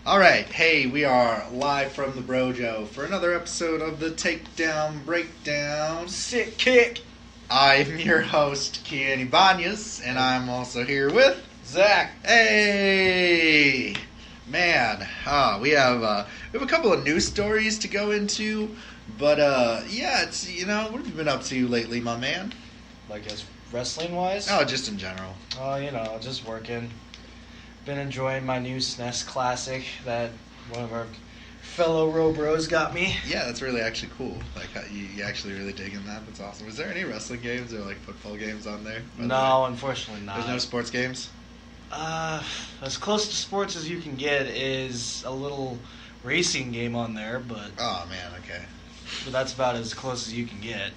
Alright, hey, we are live from the Brojo for another episode of the Takedown Breakdown. Sick kick! I'm your host, Kien Ibanez, and I'm also here with... Zach! Hey! Man, we have a couple of news stories to go into, but yeah, it's, what have you been up to lately, my man? Like as wrestling-wise? Oh, just in general. Oh, just working. Been enjoying my new SNES Classic that one of our fellow Row Bros got me. Yeah, that's really actually cool. Like, you actually really digging that? That's awesome. Is there any wrestling games or, like, football games on there? No, unfortunately not. There's no sports games? As close to sports as you can get is a little racing game on there, but... Oh, man, okay. But that's about as close as you can get.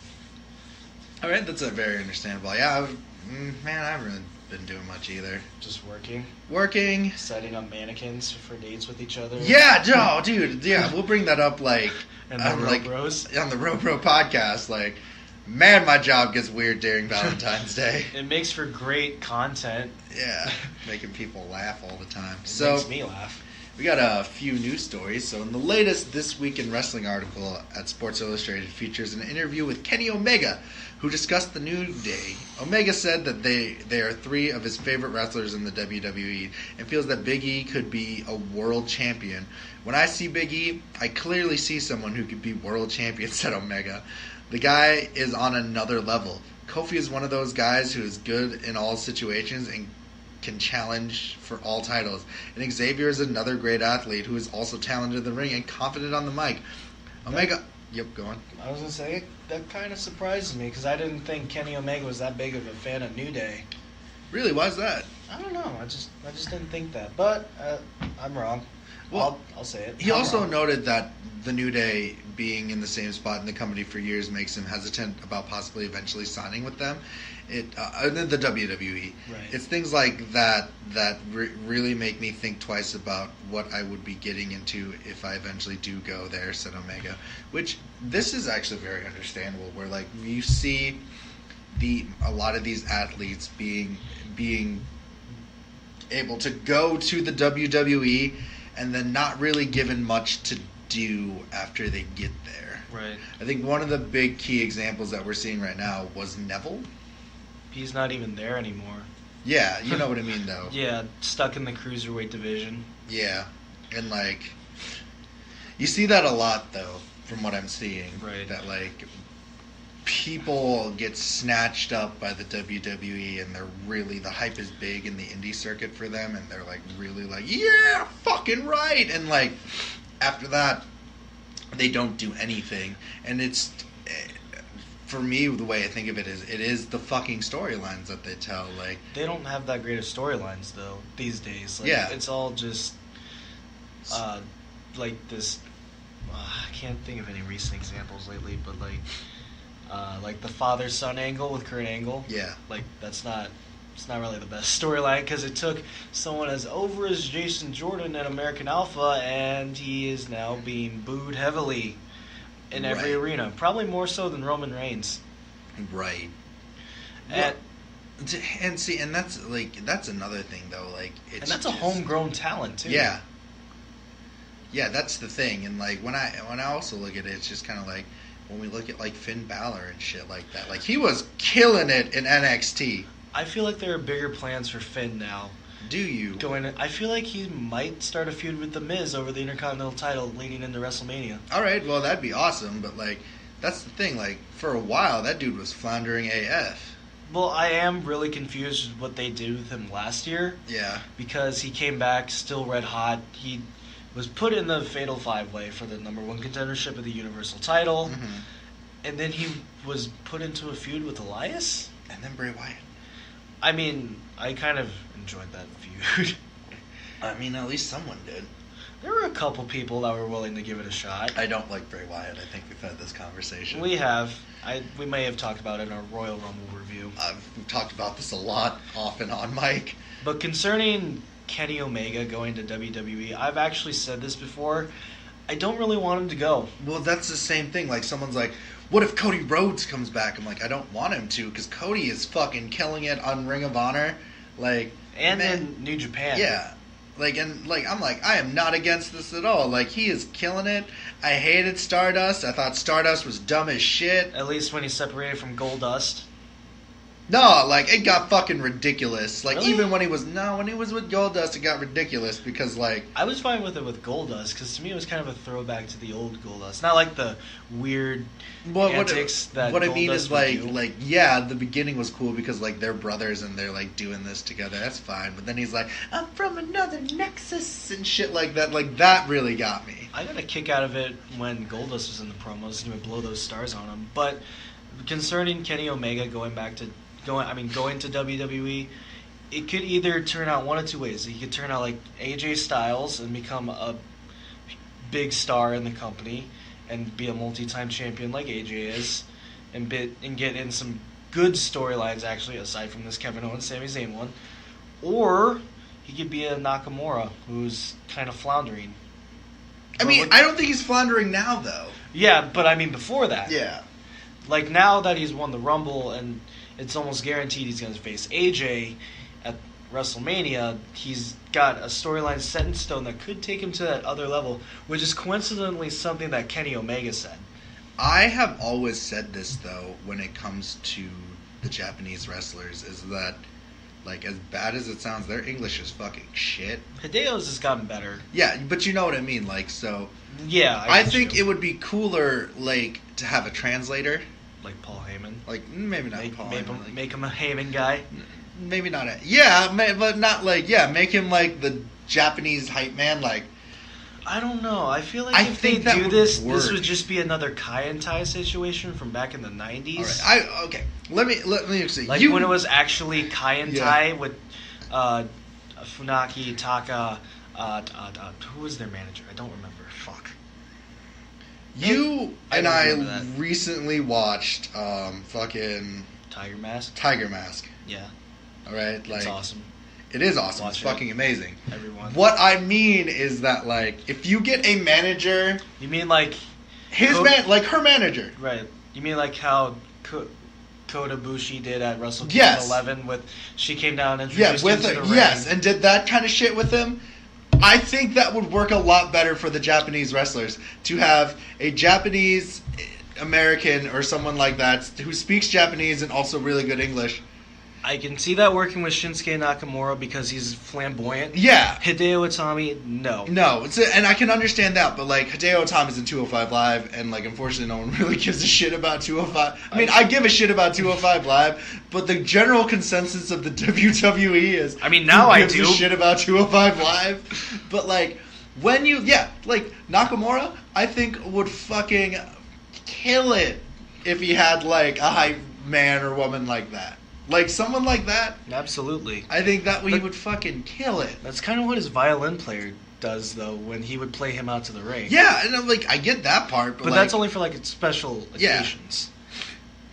Alright, that's very understandable. Yeah, I haven't really been doing much either. Just working. Working. Setting up mannequins for dates with each other. Yeah, no, dude, yeah, we'll bring that up, like... And the Row Bros. On the Row Bro podcast, like... Man, my job gets weird during Valentine's Day. It makes for great content. Yeah, making people laugh all the time. It makes me laugh. We got a few news stories. So in the latest This Week in Wrestling article at Sports Illustrated features an interview with Kenny Omega, who discussed the New Day. Omega said that they are three of his favorite wrestlers in the WWE and feels that Big E could be a world champion. When I see Big E, I clearly see someone who could be world champion, said Omega. The guy is on another level. Kofi is one of those guys who is good in all situations and can challenge for all titles. And Xavier is another great athlete who is also talented in the ring and confident on the mic. Omega... Yep, go on. I was going to say, that kind of surprises me because I didn't think Kenny Omega was that big of a fan of New Day. Really? Why is that? I don't know. I just didn't think that. But I'm wrong. Well, I'll say it. He also noted that the New Day being in the same spot in the company for years makes him hesitant about possibly eventually signing with them. The WWE. Right. It's things like that that really make me think twice about what I would be getting into if I eventually do go there, said Omega. Which, this is actually very understandable, where like you see a lot of these athletes being able to go to the WWE and then not really given much to do after they get there. Right. I think one of the big key examples that we're seeing right now was Neville. He's not even there anymore. Yeah, you know what I mean, though. Yeah, stuck in the cruiserweight division. Yeah, and like, you see that a lot, though, from what I'm seeing. Right. That, like, people get snatched up by the WWE and the hype is big in the indie circuit for them and they're like really like, yeah, fucking right, and like after that they don't do anything. And it's, for me, the way I think of it is the fucking storylines that they tell. Like, they don't have that great of storylines though these days. Like, yeah, it's all just like this. I can't think of any recent examples lately, but like the father-son angle with Kurt Angle. Yeah. Like, it's not really the best storyline because it took someone as over as Jason Jordan in American Alpha, and he is now being booed heavily in every arena. Probably more so than Roman Reigns. Right. And that's another thing though. Like, it's, and that's a homegrown talent too. Yeah. Yeah, that's the thing. And like when I also look at it, it's just kind of like, when we look at like Finn Balor and shit like that, like he was killing it in NXT. I feel like there are bigger plans for Finn now. Do you? I feel like he might start a feud with The Miz over the Intercontinental title leading into WrestleMania. Alright, well that'd be awesome, but like, that's the thing, like, for a while that dude was floundering AF. Well, I am really confused with what they did with him last year. Yeah. Because he came back still red hot. He was put in the Fatal 5-Way for the number one contendership of the Universal title. Mm-hmm. And then he was put into a feud with Elias. And then Bray Wyatt. I mean, I kind of enjoyed that feud. I mean, at least someone did. There were a couple people that were willing to give it a shot. I don't like Bray Wyatt. I think we've had this conversation. We have. We may have talked about it in our Royal Rumble review. We've talked about this a lot, off and on mic. But concerning Kenny Omega going to WWE, I've actually said this before. I don't really want him to go. Well, that's the same thing. Like, someone's like, what if Cody Rhodes comes back? I'm like, I don't want him to, because Cody is fucking killing it on Ring of Honor. Like, and in New Japan. Yeah. I'm like, I am not against this at all. Like, he is killing it. I hated Stardust. I thought Stardust was dumb as shit. At least when he separated from Goldust. No, like, it got fucking ridiculous. Like, Really? even when he was with Goldust, it got ridiculous because, like... I was fine with it with Goldust, because to me it was kind of a throwback to the old Goldust. Not like the weird antics that what Goldust I mean is, would like, yeah, the beginning was cool because, like, they're brothers and they're, like, doing this together. That's fine. But then he's like, I'm from another Nexus and shit like that. Like, that really got me. I got a kick out of it when Goldust was in the promos and he would blow those stars on him. But concerning Kenny Omega going to WWE, it could either turn out one of two ways. He could turn out like AJ Styles and become a big star in the company and be a multi-time champion like AJ is, and get in some good storylines actually aside from this Kevin Owens Sami Zayn one, or he could be a Nakamura who's kind of floundering. I mean, I don't think he's floundering now though. Yeah, but I mean before that. Yeah. Like now that he's won the Rumble and it's almost guaranteed he's going to face AJ at WrestleMania, he's got a storyline set in stone that could take him to that other level, which is coincidentally something that Kenny Omega said. I have always said this, though, when it comes to the Japanese wrestlers, is that, like, as bad as it sounds, their English is fucking shit. Hideo's has gotten better. Yeah, but you know what I mean, like, so... Yeah, I think it would be cooler, like, to have a translator. Like Paul Heyman. Like, maybe not Paul Heyman. Make him a Heyman guy. Maybe not a... Yeah, but not, like, yeah, make him, like, the Japanese hype man, like... I don't know. I feel like if they do this, this would just be another Kai and Tai situation from back in the 90s. All right. Okay. Let me see. Like when it was actually Kai and Tai with Funaki, Taka, who was their manager? I don't remember. Fuck. You and I recently watched fucking Tiger Mask. Tiger Mask. Yeah. All right. Like, it's awesome. It is awesome. Watch it's fucking amazing. Everyone. What I mean is that, like, if you get a manager... You mean like... like her manager. Right. You mean like how Kota Ibushi did at Wrestle Kingdom 11 with... She came down and introduced him to the ring. Yes, and did that kind of shit with him. I think that would work a lot better for the Japanese wrestlers. To have a Japanese American or someone like that who speaks Japanese and also really good English... I can see that working with Shinsuke Nakamura because he's flamboyant. Yeah. Hideo Itami, no. No, and I can understand that, but, like, Hideo Itami's in 205 Live, and, like, unfortunately no one really gives a shit about 205. I mean, I give a shit about 205 Live, but the general consensus of the WWE is... I mean, now I do. Gives a shit about 205 Live. But, like, when you... Yeah, like, Nakamura, I think, would fucking kill it if he had, like, a hype man or woman like that. Like, someone like that. Absolutely. I think that he would fucking kill it. That's kind of what his violin player does, though, when he would play him out to the ring. Yeah, and I'm like, I get that part, but like, that's only for, like, special occasions.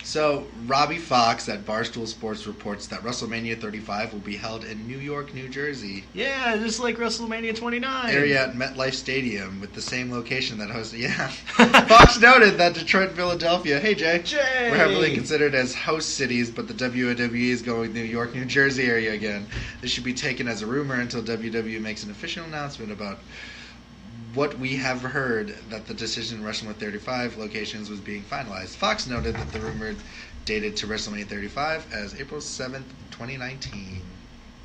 So, Robbie Fox at Barstool Sports reports that WrestleMania 35 will be held in New York, New Jersey. Yeah, just like WrestleMania 29. Area at MetLife Stadium with the same location that hosted... Yeah. Fox noted that Detroit and Philadelphia, hey Jay, were heavily considered as host cities, but the WWE is going New York, New Jersey area again. This should be taken as a rumor until WWE makes an official announcement about... what we have heard that the decision to WrestleMania 35 locations was being finalized. Fox noted that the rumor dated to WrestleMania 35 as April 7th, 2019.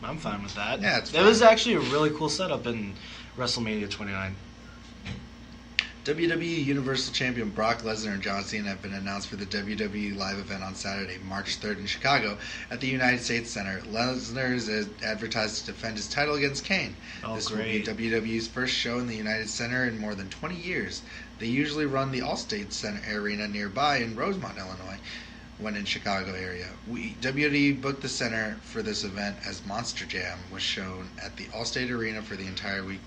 I'm fine with that. Yeah, it's fine. That was actually a really cool setup in WrestleMania 29. WWE Universal Champion Brock Lesnar and John Cena have been announced for the WWE live event on Saturday, March 3rd in Chicago at the United States Center. Lesnar is advertised to defend his title against Kane. This great. will be WWE's first show in the United Center in more than 20 years. They usually run the Allstate Center Arena nearby in Rosemont, Illinois, when in Chicago area. WWE booked the center for this event as Monster Jam was shown at the Allstate Arena for the entire week.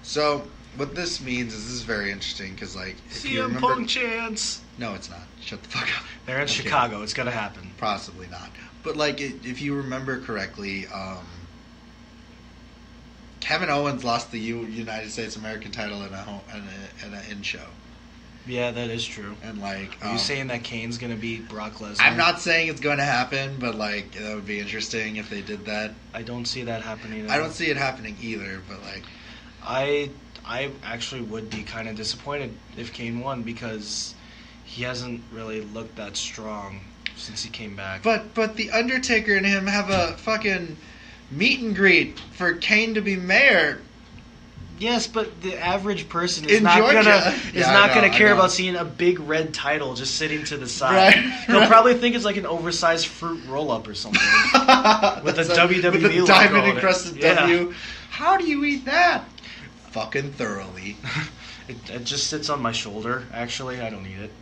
So... what this means is this is very interesting because, like, if you remember... Punk chance! No, it's not. Shut the fuck up. They're in Chicago. It's going to happen. Possibly not. But, like, if you remember correctly, Kevin Owens lost the United States American title in an in-show. Yeah, that is true. And like, are you saying that Kane's gonna beat Brock Lesnar? I'm not saying it's going to happen, but like that would be interesting if they did that. I don't see that happening. I don't see it happening either, but like, I actually would be kind of disappointed if Kane won because he hasn't really looked that strong since he came back. But the Undertaker and him have a fucking meet and greet for Kane to be mayor. Yes, but the average person is In not Georgia. gonna care about seeing a big red title just sitting to the side. Right, They'll right. probably think it's like an oversized fruit roll up or something with a WWE with a logo diamond on it. encrusted Yeah. W. How do you eat that? Fucking thoroughly. It just sits on my shoulder. Actually, I don't eat it.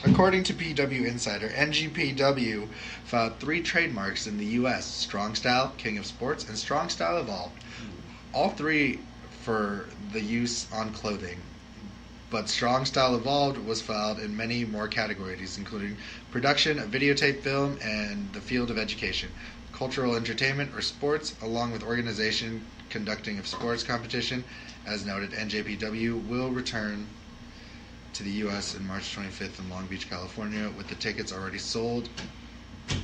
According to PW Insider, NGPW filed 3 trademarks in the U.S. Strong Style, King of Sports, and Strong Style Evolved. All 3 for the use on clothing. But Strong Style Evolved was filed in many more categories, including production of videotape film and the field of education, cultural entertainment or sports, along with organization conducting of sports competition. As noted, NJPW will return to the U.S. on March 25th in Long Beach, California, with the tickets already sold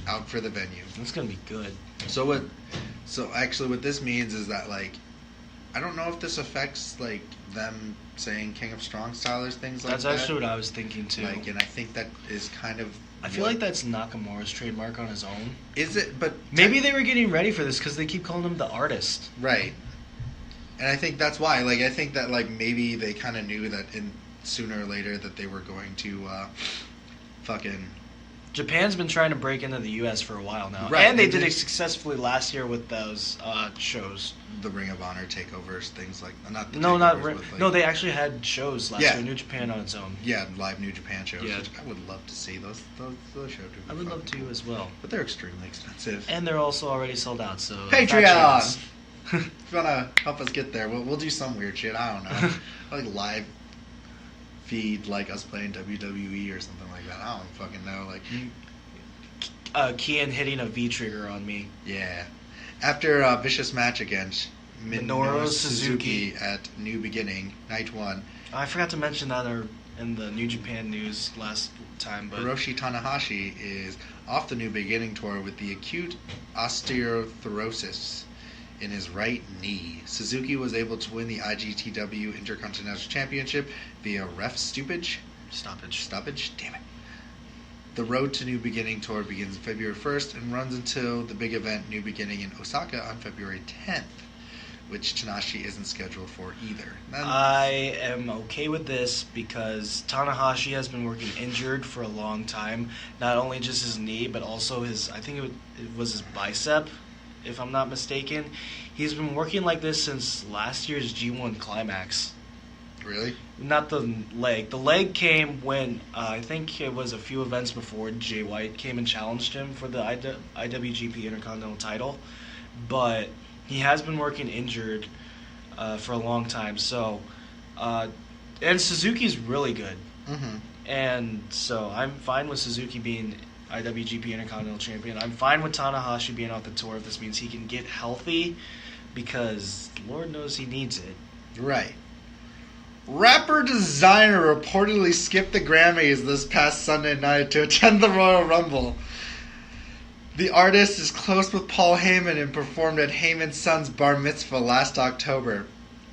out for the venue. It's gonna be good. So actually what this means is that, like, I don't know if this affects, like, them saying King of Strong Style or things like that. That's actually what I was thinking too. Like, and I think that is kind of... I feel like that's Nakamura's trademark on his own. Is it? But... Maybe they were getting ready for this because they keep calling him the artist. Right. And I think that's why. Like, I think that, like, maybe they kind of knew that sooner or later that they were going to fucking... Japan's been trying to break into the U.S. for a while now. Right. And they did it successfully last year with those shows. The Ring of Honor takeovers, things like... No, they actually had shows last year. New Japan on its own. Yeah, live New Japan shows. Yeah. Which I would love to see. Those shows. I would love to as well. But they're extremely expensive. And they're also already sold out, so... Patreon! If you want to help us get there, we'll do some weird shit. I don't know. Like live feed, like us playing WWE or something like that. I don't fucking know. Like Kien hitting a V-trigger on me. Yeah. After a vicious match against Minoru Suzuki at New Beginning, Night 1. I forgot to mention that in the New Japan news last time, but... Hiroshi Tanahashi is off the New Beginning tour with the acute osteoarthritis in his right knee. Suzuki was able to win the IGTW Intercontinental Championship via ref stoppage. Damn it. The Road to New Beginning tour begins February 1st and runs until the big event New Beginning in Osaka on February 10th, which Tanahashi isn't scheduled for either. I am okay with this because Tanahashi has been working injured for a long time. Not only just his knee, but also I think it was his bicep, if I'm not mistaken. He's been working like this since last year's G1 Climax. Really? Not the leg. The leg came when, I think it was a few events before Jay White came and challenged him for the IWGP Intercontinental title. But he has been working injured for a long time. So, and Suzuki's really good. Mm-hmm. And so I'm fine with Suzuki being IWGP Intercontinental Champion. I'm fine with Tanahashi being off the tour if this means he can get healthy, because Lord knows he needs it. Right. Rapper Designer reportedly skipped the Grammys this past Sunday night to attend the Royal Rumble. The artist is close with Paul Heyman and performed at Heyman's son's bar mitzvah last October.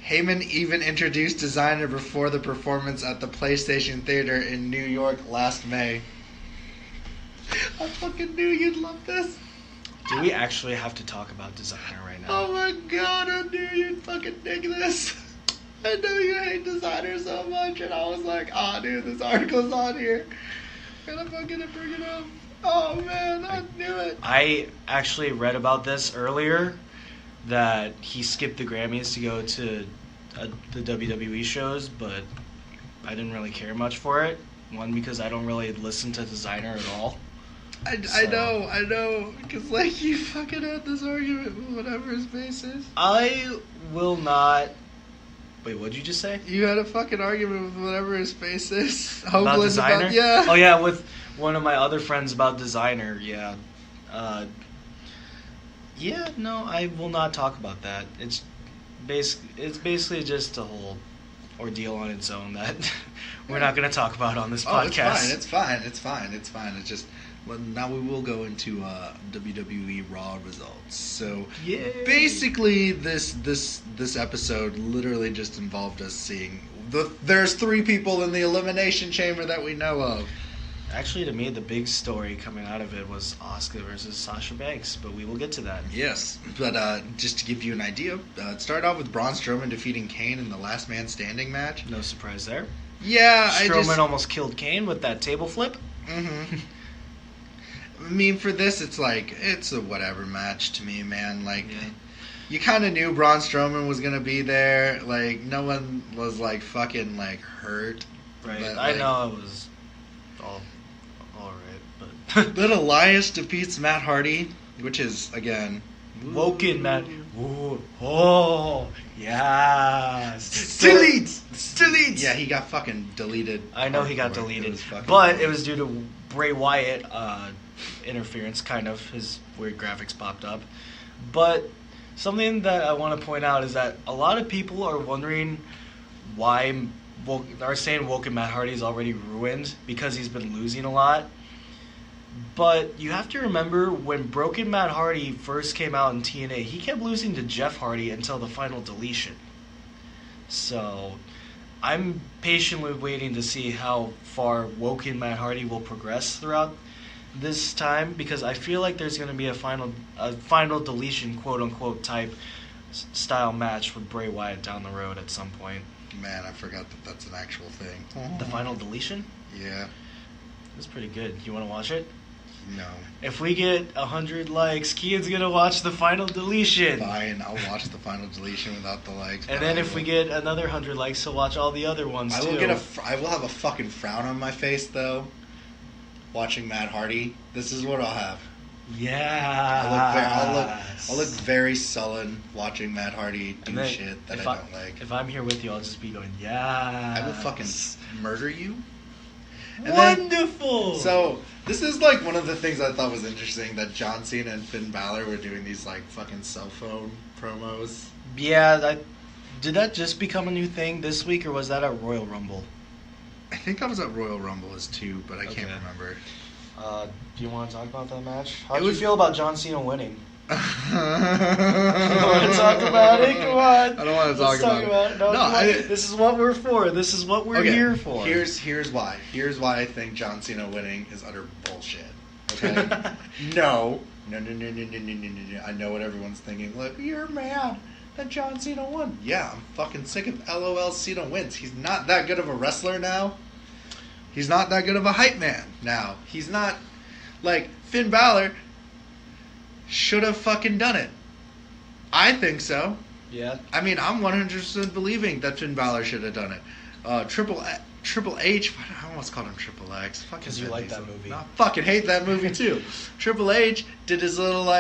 Heyman even introduced Designer before the performance at the PlayStation Theater in New York last May. I fucking knew you'd love this. Do we actually have to talk about Designer right now? Oh my god, I knew you'd fucking dig this. I know you hate Designer so much, and I was like, oh dude, this article's on here. And I'm fucking gonna bring it up. Oh man, I knew it. I actually read about this earlier, that he skipped the Grammys to go to the WWE shows, but I didn't really care much for it. One, because I don't really listen to Designer at all. I know, because like you fucking had this argument with whatever his face is. I will not... Wait, what'd you just say? You had a fucking argument with whatever his face is. About Designer? Yeah. Oh yeah, with one of my other friends about Designer, yeah. No, I will not talk about that. It's basically just a whole ordeal on its own that we're not going to talk about on this Oh, podcast. it's fine. It's just, well, now we will go into WWE Raw results. So Yay. basically, this episode literally just involved us seeing there's 3 people in the Elimination Chamber that we know of. Actually, to me, the big story coming out of it was Asuka versus Sasha Banks, but we will get to that. Yes, but just to give you an idea, it started off with Braun Strowman defeating Kane in the Last Man Standing match. No surprise there. Yeah, Strowman almost killed Kane with that table flip. Mm-hmm. I mean, for this, it's a whatever match to me, man. You kind of knew Braun Strowman was going to be there. No one was, fucking, hurt. Right, But, I know it was all right, but... Then Elias defeats Matt Hardy, which is, again... Woken Matt... Ooh, oh, yes! Delete! Yeah, he got fucking deleted. I know he got hardcore. deleted, It but it was due to Bray Wyatt interference, kind of. His weird graphics popped up. But something that I want to point out is that a lot of people are wondering why... are saying Woken Matt Hardy's already ruined because he's been losing a lot. But you have to remember when Broken Matt Hardy first came out in TNA, he kept losing to Jeff Hardy until the final deletion. So I'm patiently waiting to see how far Woken Matt Hardy will progress throughout this time, because I feel like there's going to be a final deletion, quote unquote, type style match with Bray Wyatt down the road at some point. Man, I forgot that that's an actual thing. The final deletion? Yeah. It's pretty good. You want to watch it? No. If we get 100 likes, Kian's going to watch the final deletion. Fine, I'll watch the final deletion without the likes. And then if we get another 100 likes, he'll watch all the other ones I too. will have a fucking frown on my face, though, watching Matt Hardy. This is what I'll have. Yeah. I'll look very sullen watching Matt Hardy do shit that I don't like. If I'm here with you, I'll just be going, yeah. I will fucking murder you. And Wonderful! So, this is one of the things I thought was interesting, that John Cena and Finn Balor were doing these fucking cell phone promos. Yeah, did that just become a new thing this week, or was that at Royal Rumble? I think that was at Royal Rumble as too, but I can't remember. Do you want to talk about that match? How do you feel about John Cena winning? You want to talk about it? Come on. I don't want to talk about it. No, this is what we're for. This is what we're here for. Here's why. Here's why I think John Cena winning is utter bullshit. Okay? No. I know what everyone's thinking. Look, you're mad that John Cena won. Yeah, I'm fucking sick of LOL Cena wins. He's not that good of a wrestler now. He's not that good of a hype man now. He's not... Finn Balor should have fucking done it. I think so. Yeah. I mean, I'm 100% believing that Finn Balor should have done it. Triple H, I almost called him Triple X. Because you like that movie. I fucking hate that movie too. Triple H did his little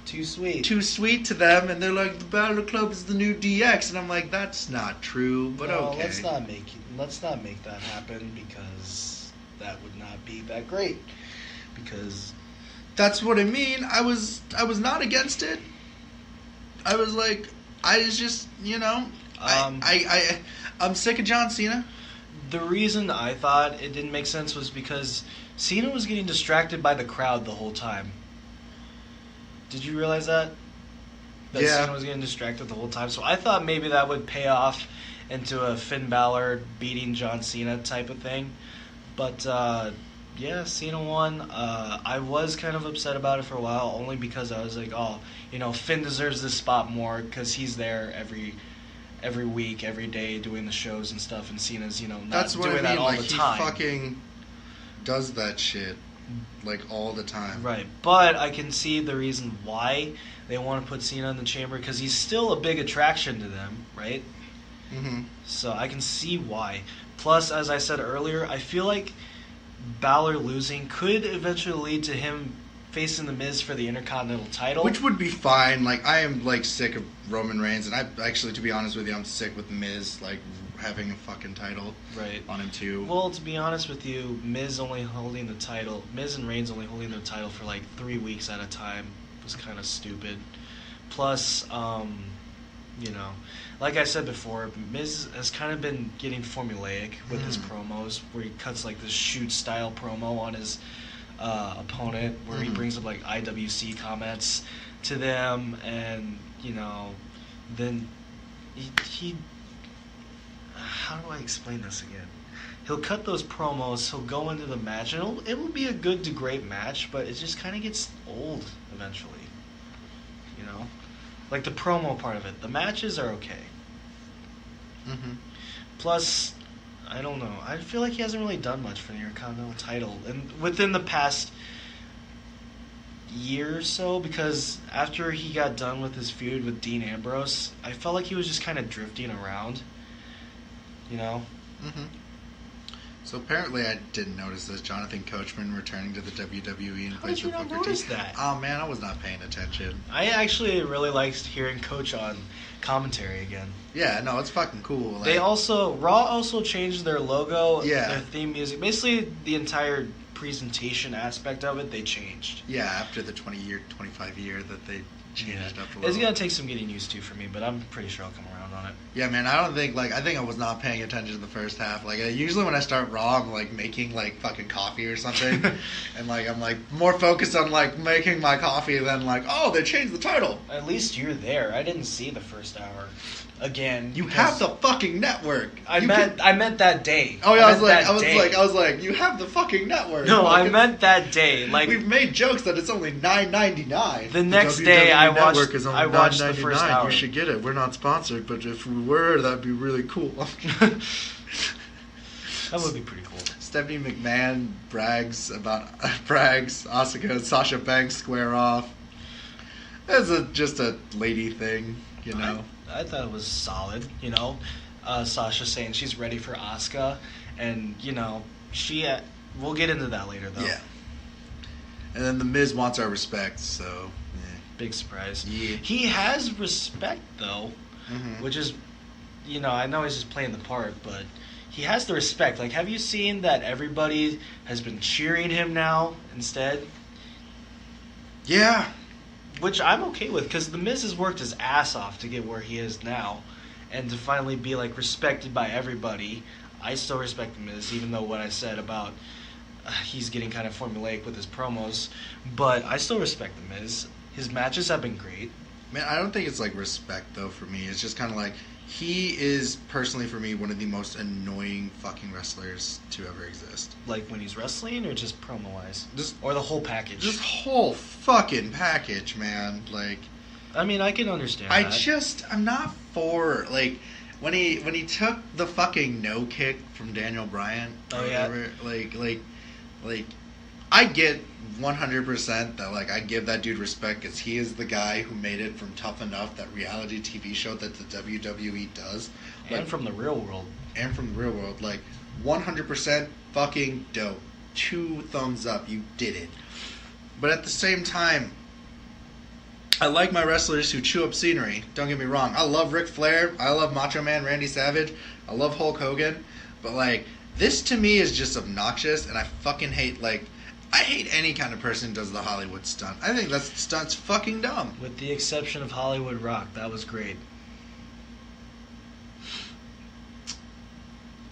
too sweet to them, and they're like, the Balor Club is the new DX, and I'm like, that's not true, but no, okay. Let's not make that happen, because that would not be that great. Because that's what I mean. I was not against it. I was like, I was just, I'm sick of John Cena. The reason I thought it didn't make sense was because Cena was getting distracted by the crowd the whole time. Did you realize that? Yeah. Cena was getting distracted the whole time. So I thought maybe that would pay off into a Finn Balor beating John Cena type of thing. But, yeah, Cena won. I was kind of upset about it for a while, only because I was like, Finn deserves this spot more because he's there every week, every day, doing the shows and stuff, and Cena's, not That's what doing I mean. that all the time. He fucking does that shit, all the time. Right, but I can see the reason why they want to put Cena in the chamber, because he's still a big attraction to them, right? Mm-hmm. So I can see why. Plus, as I said earlier, I feel like Balor losing could eventually lead to him facing The Miz for the Intercontinental title. Which would be fine. I am, sick of Roman Reigns, and I actually, to be honest with you, I'm sick with Miz, having a fucking title on him, too. Well, to be honest with you, Miz and Reigns only holding their title for, 3 weeks at a time was kind of stupid. Plus, You know, like I said before, Miz has kind of been getting formulaic with his promos, where he cuts like this shoot-style promo on his opponent, where he brings up like IWC comments to them, and you know, then he how do I explain this again? He'll cut those promos, he'll go into the match, and it will be a good to great match, but it just kind of gets old eventually. You know? Like the promo part of it. The matches are okay. Plus, I don't know. I feel like he hasn't really done much for the Intercontinental title and within the past year or so, because after he got done with his feud with Dean Ambrose, I felt like he was just kind of drifting around. You know? So apparently I didn't notice this. Jonathan Coachman returning to the WWE in How place did you of not Booker T. notice that? Oh man, I was not paying attention. I actually really liked hearing Coach on commentary again. Yeah, no, it's fucking cool. Like, They also Raw also changed their logo, Yeah. their theme music, basically the entire presentation aspect of it. They changed. yeah, after the 25 year that they changed up a little. It's gonna take some getting used to for me, but I'm pretty sure I'll come around on it. Yeah, man, I don't think, I think I was not paying attention in the first half. Like, usually when I start Raw, I'm, making, fucking coffee or something. And, I'm, more focused on, making my coffee than, oh, they changed the title. At least you're there. I didn't see the first hour. Again, You have the fucking network. I meant that day. Oh, yeah, I meant was like, you have the fucking network. No, I meant that day. We've made jokes that it's only $9.99. The next day, I watched the $9.99. first hour. You should get it. We're not sponsored, but if we were, that'd be really cool. That would be pretty cool. Stephanie McMahon brags, Asuka and Sasha Banks square off. That's just a lady thing, you know. I thought it was solid, you know. Sasha saying she's ready for Asuka, and you know we'll get into that later though. Yeah. And then the Miz wants our respect, so Big surprise. Yeah. He has respect though, which is, you know, I know he's just playing the part, but he has the respect. Like, have you seen that everybody has been cheering him now instead? Yeah. Which I'm okay with, because The Miz has worked his ass off to get where he is now, and to finally be respected by everybody. I still respect The Miz, even though what I said about he's getting kind of formulaic with his promos, but I still respect The Miz. His matches have been great. Man, I don't think it's respect though for me. It's just kind of he is personally for me one of the most annoying fucking wrestlers to ever exist. Like when he's wrestling, or just promo wise, Just or the whole package. This whole fucking package, man. I mean, I can understand. I'm not for when he took the fucking no kick from Daniel Bryan. Oh yeah. I get 100% that I give that dude respect because he is the guy who made it from Tough Enough, that reality TV show that the WWE does, and from the real world. 100% fucking dope. 2 thumbs up. You did it. But at the same time, I like my wrestlers who chew up scenery. Don't get me wrong. I love Ric Flair. I love Macho Man Randy Savage. I love Hulk Hogan. But this to me is just obnoxious, and I fucking hate I hate any kind of person who does the Hollywood stunt. I think that stunt's fucking dumb. With the exception of Hollywood Rock, that was great.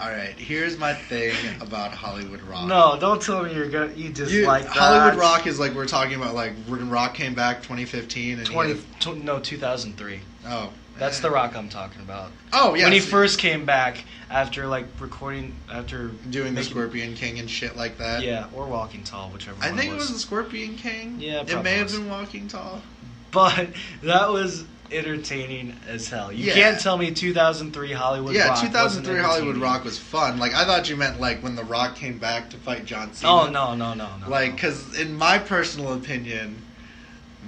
Alright, here's my thing about Hollywood Rock. No, don't tell me you dislike that. Hollywood Rock is we're talking about when Rock came back 2015 and 2003. Oh. That's the Rock I'm talking about. Oh, yeah. When he first came back after recording, after doing the Scorpion King and shit like that. Yeah, or Walking Tall, whichever one I think it it was the Scorpion King. Yeah, it may have been Walking Tall. But that was entertaining as hell. You can't tell me 2003 Hollywood Rock. Yeah, 2003 Hollywood Rock was fun. I thought you meant when The Rock came back to fight John Cena. Oh, no. Because in my personal opinion,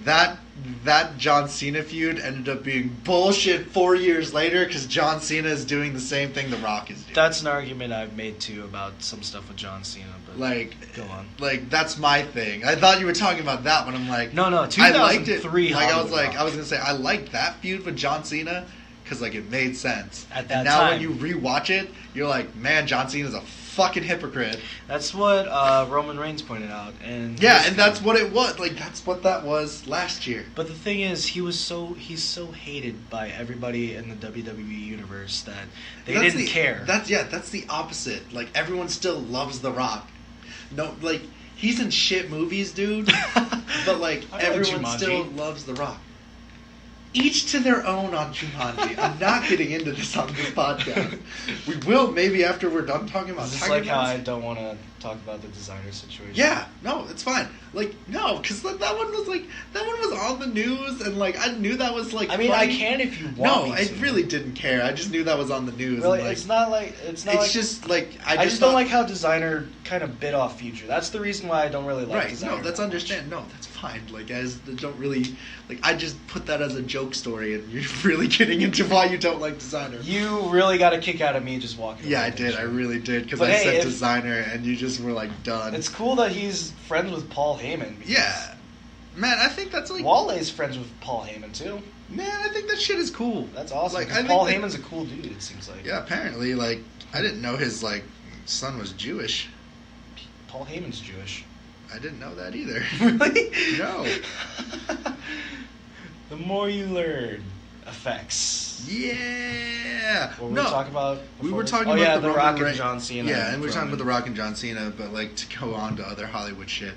that John Cena feud ended up being bullshit 4 years later because John Cena is doing the same thing The Rock is doing. That's an argument I've made too about some stuff with John Cena, but go on. That's my thing. I thought you were talking about that when I'm no, 2003 I liked it. Hollywood Rock. I was gonna say I liked that feud with John Cena because it made sense. At that and now time. when you rewatch it, you're man, John Cena's a fucking hypocrite. That's what Roman Reigns pointed out. And that's what it was. Like, that's what that was last year. But the thing is, he's so hated by everybody in the WWE universe that they didn't care. That's the opposite. Like, everyone still loves The Rock. No, like, he's in shit movies, dude. But, like, everyone still loves The Rock. Each to their own on Jumanji. I'm not getting into this on this podcast. We will maybe after we're done talking about Tiger Woods. It's like how I don't want to talk about the designer situation. Yeah, no, it's fine. Like, no, because that one was on the news, and like I knew that was like. I mean, funny. I can if you want. No, me to. I really didn't care. I just knew that was on the news. Really, and, like, it's just like I just don't like how designer kind of bit off Future. That's the reason why I don't really like designer. No, that's understand. No, that's fine. Like, guys don't really like. I just put that as a joke story, and you're really getting into why you don't like designer. You really got a kick out of me just walking. Yeah, I did. I really did because I said designer, and you just were like done. It's cool that he's friends with Paul Heyman. Yeah, man, I think that's like Walle's friends with Paul Heyman too. Man, I think that shit is cool. That's awesome. Like, Paul Heyman's a cool dude. It seems like. Yeah, apparently, like I didn't know his like son was Jewish. Paul Heyman's Jewish. I didn't know that either. Really? No. The more you learn. Effects. Yeah. What were we talking about? We were talking about the Rock and John Cena. Yeah, and we were talking about The Rock and John Cena, but like to go on to other Hollywood shit,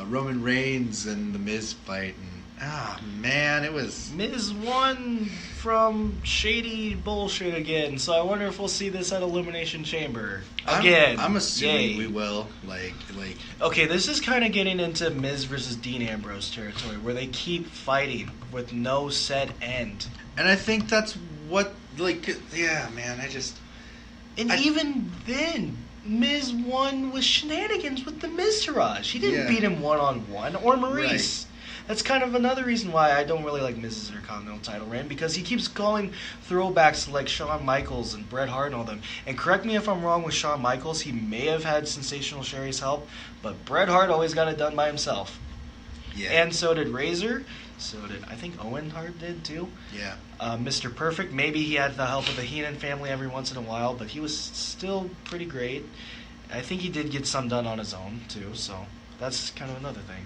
Roman Reigns and the Miz fight, and man, it was Miz won from shady bullshit again. So I wonder if we'll see this at Elimination Chamber again. I'm assuming we will. Like. Okay, this is kind of getting into Miz versus Dean Ambrose territory, where they keep fighting with no set end. And I think that's what, like, yeah, man, even then, Miz won with shenanigans with the Miztourage. He didn't beat him one-on-one, or Maurice. Right. That's kind of another reason why I don't really like Miz's Intercontinental title reign, because he keeps calling throwbacks to, like, Shawn Michaels and Bret Hart and all them. And correct me if I'm wrong with Shawn Michaels, he may have had Sensational Sherry's help, but Bret Hart always got it done by himself. Yeah. And so did Razor. So did, I think Owen Hart did too. Yeah. Mr. Perfect, maybe he had the help of the Heenan family every once in a while, but he was still pretty great. I think he did get some done on his own too, so that's kind of another thing.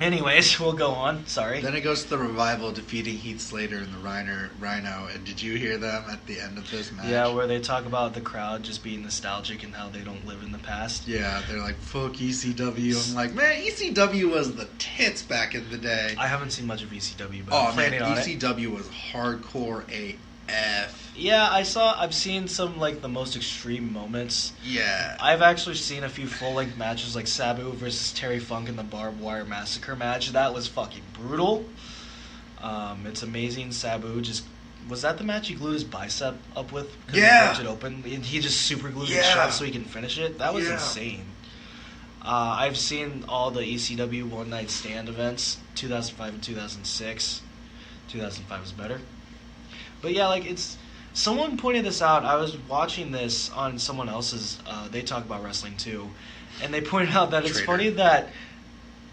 Anyways, we'll go on. Sorry. Then it goes to the Revival defeating Heath Slater and the Rhino. And did you hear them at the end of this match? Yeah, where they talk about the crowd just being nostalgic and how they don't live in the past. Yeah, they're like, fuck ECW. I'm like, man, ECW was the tits back in the day. I haven't seen much of ECW, but I'm planning on ECW was hardcore AF. Yeah, I've seen some, like, the most extreme moments. Yeah. I've actually seen a few full-length matches, like Sabu versus Terry Funk in the Barbed Wire Massacre match. That was fucking brutal. It's amazing. Sabu just... Was that the match he glued his bicep up with? Yeah. He it open. He just super glued it shut so he can finish it. That was insane. I've seen all the ECW One Night Stand events, 2005 and 2006. 2005 was better. But yeah, like, it's... Someone pointed this out. I was watching this on someone else's... they talk about wrestling, too. And they pointed out that it's funny that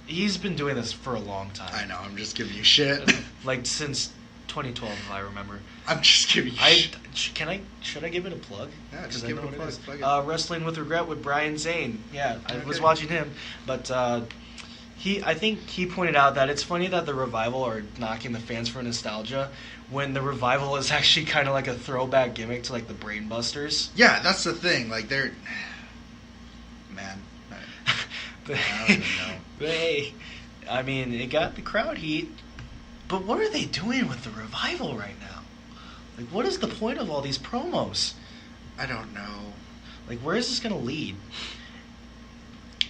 he's been doing this for a long time. I know. I'm just giving you shit. Like, since 2012, if I remember. I'm just giving you shit. Should I give it a plug? Yeah, just give it a plug. Wrestling with Regret with Brian Zane. Yeah, I was watching him. But... I think he pointed out that it's funny that the Revival are knocking the fans for nostalgia when the Revival is actually kind of like a throwback gimmick to, like, the Brainbusters. Yeah, that's the thing. Like, they're... Man. I don't even know. But hey, I mean, it got the crowd heat. But what are they doing with the Revival right now? Like, what is the point of all these promos? I don't know. Like, where is this going to lead?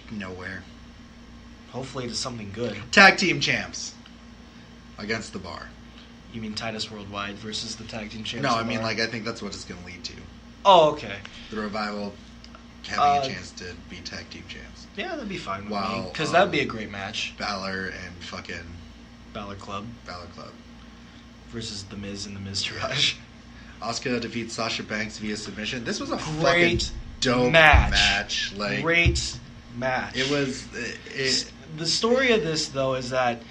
Nowhere. Hopefully to something good. Tag team champs against the Bar. You mean Titus Worldwide versus the tag team champs? No, I mean, like, I think that's what it's going to lead to. Oh, okay. The Revival having a chance to be tag team champs. Yeah, that'd be fine with me. Because that'd be a great match. Balor and fucking... Balor Club. Versus The Miz and the Miztourage. Asuka defeats Sasha Banks via submission. This was a great fucking dope match. Like, great match. It was... The story of this, though, is that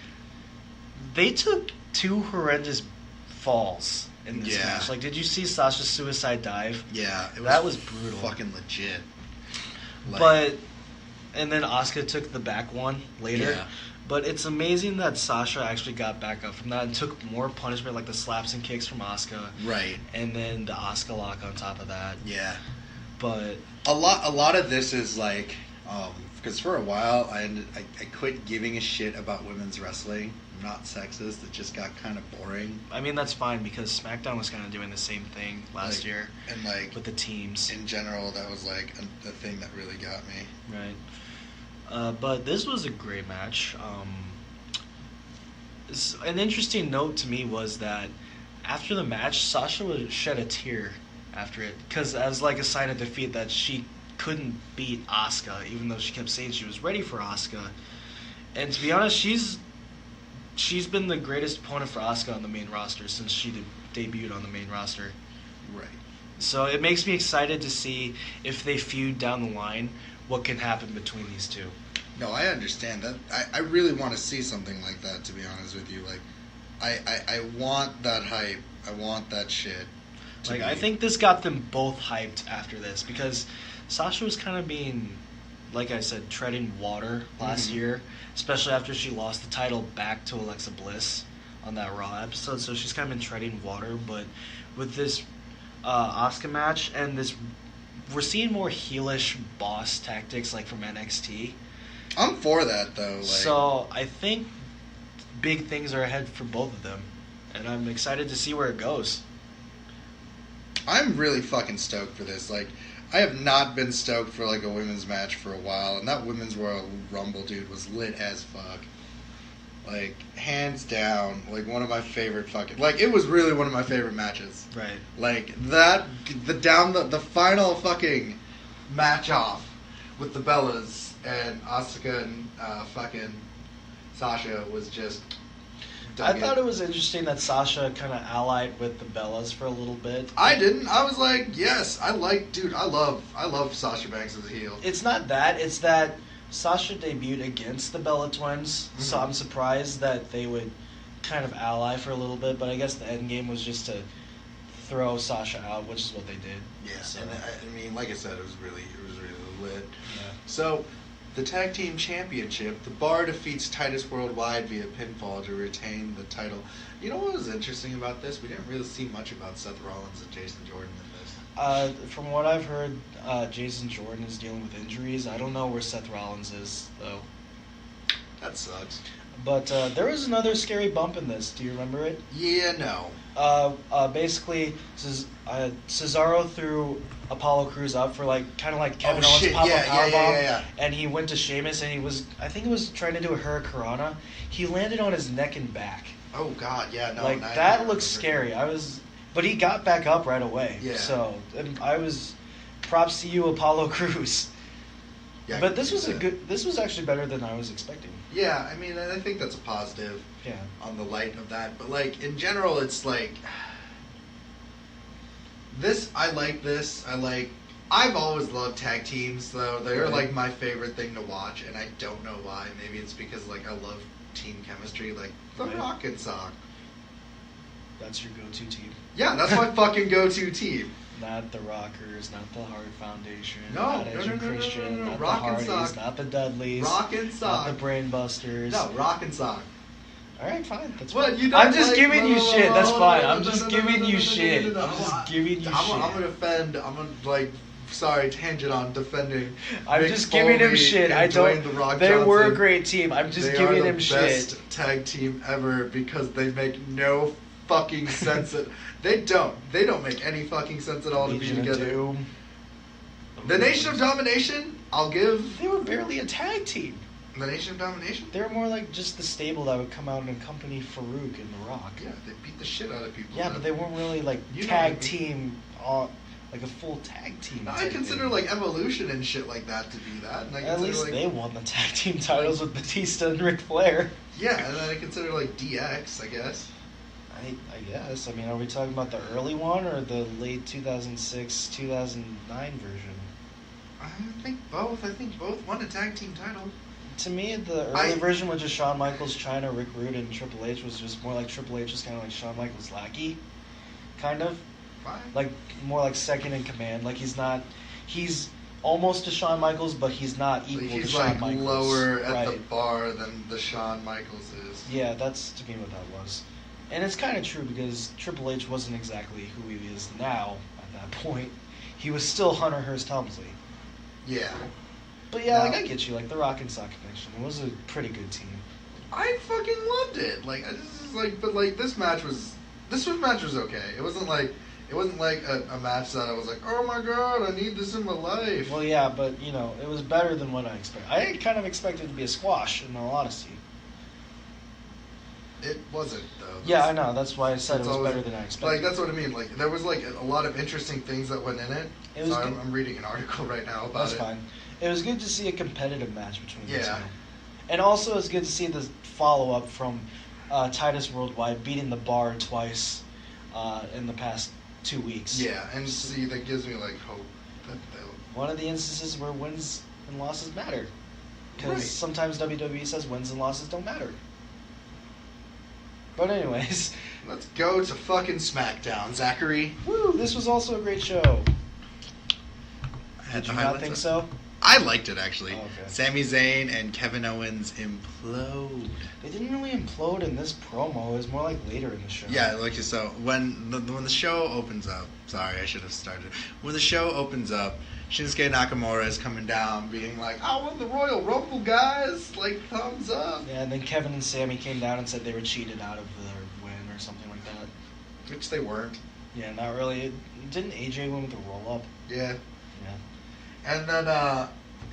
they took two horrendous falls in this Yeah. match. Like, did you see Sasha's suicide dive? Yeah, That was brutal. Fucking legit. And then Asuka took the back one later. Yeah. But it's amazing that Sasha actually got back up from that and took more punishment, like the slaps and kicks from Asuka. Right. And then the Asuka lock on top of that. Yeah. But a lot of this is like, because for a while I quit giving a shit about women's wrestling. I'm not sexist. It just got kind of boring. I mean, that's fine because SmackDown was kind of doing the same thing last year. And like with the teams. In general, that was like the thing that really got me. Right. But this was a great match. An interesting note to me was that after the match, Sasha would shed a tear after it because as like a sign of defeat that she couldn't beat Asuka, even though she kept saying she was ready for Asuka. And to be honest, she's been the greatest opponent for Asuka on the main roster since she debuted on the main roster. Right. So it makes me excited to see if they feud down the line, what can happen between these two. No, I understand that. I really want to see something like that, to be honest with you. Like, I want that hype. I want that shit. Like, I think this got them both hyped after this because Sasha was kind of being, like I said, treading water last year, especially after she lost the title back to Alexa Bliss on that Raw episode. So she's kind of been treading water. But with this Asuka match and this, we're seeing more heelish boss tactics like from NXT. I'm for that though. Like, so I think big things are ahead for both of them, and I'm excited to see where it goes. I'm really fucking stoked for this. Like, I have not been stoked for like a women's match for a while, and that women's Royal Rumble, dude, was lit as fuck. Like, hands down, like one of my favorite fucking, like, it was really one of my favorite matches. Right. Like that, the final fucking match off with the Bellas and Asuka and fucking Sasha was just. I thought it was interesting that Sasha kind of allied with the Bellas for a little bit. I didn't. I was like, yes, I love Sasha Banks as a heel. It's not that. It's that Sasha debuted against the Bella Twins, so I'm surprised that they would kind of ally for a little bit. But I guess the end game was just to throw Sasha out, which is what they did. Yeah, so. and I mean, like I said, it was really lit. Yeah. So, the Tag Team Championship, the Bar defeats Titus Worldwide via pinfall to retain the title. You know what was interesting about this? We didn't really see much about Seth Rollins and Jason Jordan in this. From what I've heard, Jason Jordan is dealing with injuries. I don't know where Seth Rollins is, though. That sucks. But there was another scary bump in this. Do you remember it? Yeah, no. Basically, Cesaro threw Apollo Crews up for kind of like Kevin Owens pop-up powerbomb, yeah. and he went to Sheamus, and I think he was trying to do a Hurricanrana. He landed on his neck and back. Oh God, yeah, no. That looked scary. But he got back up right away. Yeah. So props to you, Apollo Crews. Yeah, but this was actually better than I was expecting. Yeah, I mean, I think that's a positive. Yeah. On the light of that, but in general, it's this. I like this. I've always loved tag teams, though. They're my favorite thing to watch, and I don't know why. Maybe it's because I love team chemistry, the Rock and Sock. That's your go-to team. Yeah, that's my fucking go-to team. Not the Rockers, not the Hart Foundation, no, not Edge and Christian, not Rock the Hardys, and Sock. not the Dudleys, Rock and Sock. not the Brainbusters. No, Rock and Sock. All right, fine. That's what fine. you don't I'm just giving you shit. That's fine. I'm just giving you shit. I'm just giving you shit. I'm gonna defend. I'm gonna sorry, tangent on defending. I'm Mick just giving him Foley shit. and Dwayne The Rock They Johnson. were a great team. I'm just giving him shit. They are the best tag team ever because they make no fucking sense. They don't make any fucking sense at all to be together. The Nation of Domination, I'll give. They were barely a tag team. The Nation of Domination? They were more like just the stable that would come out and accompany Farouk and The Rock. Yeah, they beat the shit out of people. Yeah, but they weren't really tag team, like a full tag team. No, I consider Evolution and shit like that to be that. And at least they won the tag team titles with Batista and Ric Flair. Yeah, and then I consider DX, I guess. I guess. I mean, are we talking about the early one or the late 2006, 2009 version? I think both. I think both won a tag team title. To me, the early version with just Shawn Michaels, Chyna, Rick Rude, and Triple H was just more like Triple H was kind of like Shawn Michaels' lackey. kind of. Fine. Like, more like second in command. Like, he's almost to Shawn Michaels, but he's not equal He's to Shawn like Michaels. lower at the Right. bar than the Shawn Michaels is. Yeah, that's to me what that was. And it's kind of true because Triple H wasn't exactly who he is now at that point. He was still Hunter Hearst Helmsley. Yeah. But yeah, No. like I get you, like the Rock and Sock connection. It was a pretty good team. I fucking loved it. Like, this is like, but like this match was okay. It wasn't like a match that I was like, oh my god, I need this in my life. Well, yeah, but you know, it was better than what I expected. I kind of expected it to be a squash, in all honesty. It wasn't though. Yeah, I know. That's why I said it was always- better than I expected. Like that's what I mean. Like there was like a lot of interesting things that went in it. It was Sorry, good. I'm reading an article right now about That's it. fine. It was good to see a competitive match between the Yeah. two. And also, it's good to see the follow-up from Titus Worldwide beating the Bar twice in the past 2 weeks. Yeah, and see that gives me like hope that they'll. One of the instances where wins and losses matter. Because Right. sometimes WWE says wins and losses don't matter. But anyways, Let's go to fucking Smackdown, Zachary. woo! This was also a great show. I had Did the you not highlights think up. so? I liked it actually. Oh, okay. Sami Zayn and Kevin Owens implode. They didn't really implode in this promo. It was more like later in the show. Yeah, like so when the show opens up. Sorry, I should have started. When the show opens up, Shinsuke Nakamura is coming down, being like, "I won the Royal Rumble, guys! Like thumbs up." Yeah, and then Kevin and Sammy came down and said they were cheated out of their win or something like that. Which they weren't. Yeah, not really. Didn't AJ win with a roll up? Yeah. Yeah. And then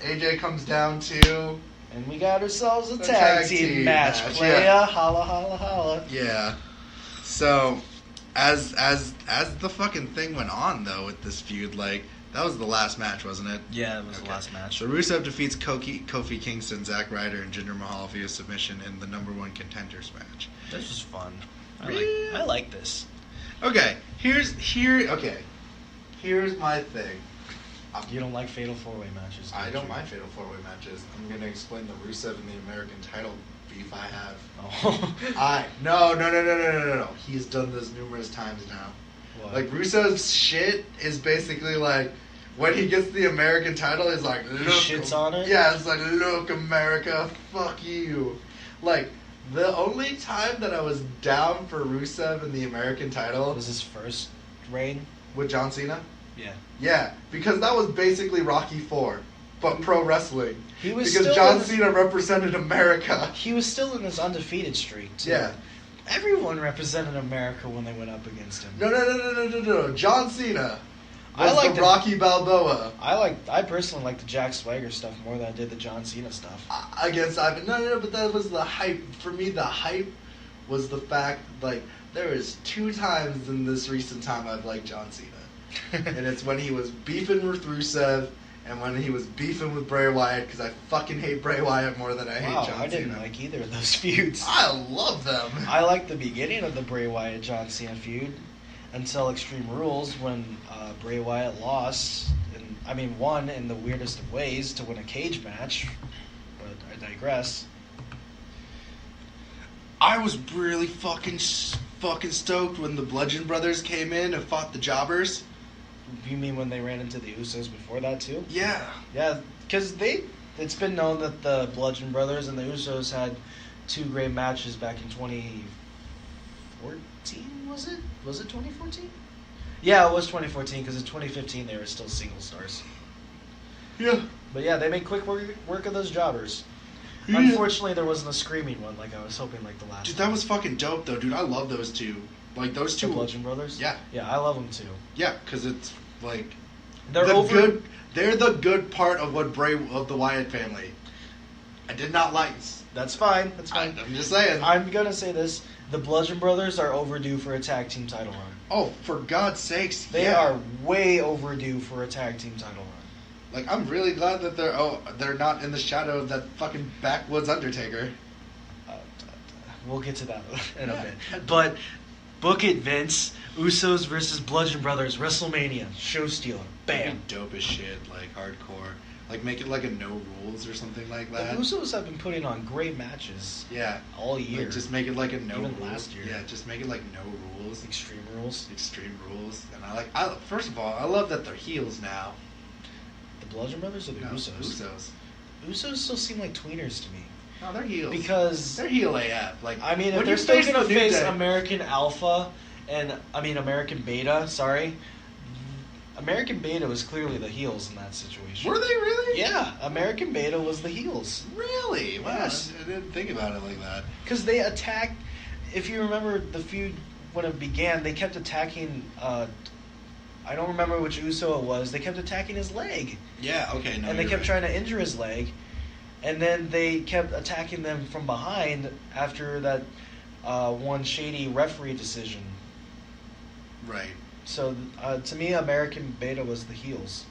AJ comes down too. And we got ourselves a A tag team match. Playa, yeah. holla, holla, holla. Yeah. So, as the fucking thing went on though with this feud, like that was the last match, wasn't it? Yeah, it was Okay. the last match. So Rusev defeats Kofi Kingston, Zack Ryder, and Jinder Mahal via submission in the #1 contenders match. This was fun. Really? I like this. Okay, here's my thing. You don't like fatal 4-way matches? I do don't you? mind fatal 4-way matches. I'm gonna explain the Rusev and the American title beef I have. Oh. No. He's done this numerous times now. What? Like Rusev's shit is basically like when he gets the American title, he's like, look, shits on it? Yeah, it's like, look, America, fuck you. Like the only time that I was down for Rusev and the American title Was his first reign? with John Cena. Yeah. Yeah, because that was basically Rocky 4, but pro wrestling. He was because still John in- Cena represented America. He was still in his undefeated streak, too. Yeah. Everyone represented America when they went up against him. No. John Cena I was like the Rocky Balboa I personally like the Jack Swagger stuff more than I did the John Cena stuff. against Ivan. No, but that was the hype. For me, the hype was the fact, like, there is 2 times in this recent time I've liked John Cena. And it's when he was beefing with Rusev and when he was beefing with Bray Wyatt, because I fucking hate Bray Wyatt more than I hate Wow, John I didn't Cena. like either of those feuds. I love them. I liked the beginning of the Bray Wyatt John Cena feud until Extreme Rules when Bray Wyatt won in the weirdest of ways to win a cage match. But I digress. I was really fucking stoked when the Bludgeon Brothers came in and fought the Jobbers. You mean when they ran into the Usos before that too? Yeah. Yeah, because it's been known that the Bludgeon Brothers and the Usos had 2 great matches back in 2014, was it? Was it 2014? Yeah, it was 2014 because in 2015 they were still single stars. Yeah. But yeah, they made quick work of those jobbers. Yeah. Unfortunately, there wasn't a screaming one like I was hoping like the last Dude, time. that was fucking dope, though, dude. I love those two. Like, those The two. Bludgeon Brothers? Yeah. Yeah, I love them too. Yeah, because it's, like... They're the over... good. They're the good part of of the Wyatt family. I did not like... That's fine. That's fine. I'm just saying. I'm going to say this. The Bludgeon Brothers are overdue for a tag team title run. Oh, for God's sakes, They yeah. are way overdue for a tag team title run. Like, I'm really glad that they're not in the shadow of that fucking backwoods Undertaker. We'll get to that in a Yeah. bit. But Book it, Vince. Usos versus Bludgeon Brothers, WrestleMania. Show stealer. Bam. That'd be dope as shit, like hardcore. Like make it like a no rules or something like The that. Usos have been putting on great matches. Yeah. All year. Like, just make it like a no Even rules. last year. Yeah, just make it like no rules. Extreme Rules. Extreme rules. And first of all, I love that they're heels now. The Bludgeon Brothers or the No, Usos? Usos still seem like tweeners to me. No, they're heels. Because they're heel AF. Like, I mean, if when they're you still face gonna the New face Day- American Alpha American Beta, sorry. American Beta was clearly the heels in that situation. Were they really? Yeah, American Beta was the heels. Really? Wow, Yes. I didn't think about it like that. Because they attacked, if you remember the feud when it began, they kept attacking, I don't remember which Uso it was, they kept attacking his leg. Yeah, okay, no, And they you're kept right. trying to injure his leg. And then they kept attacking them from behind after that one shady referee decision. Right. So, to me, American Beta was the heels.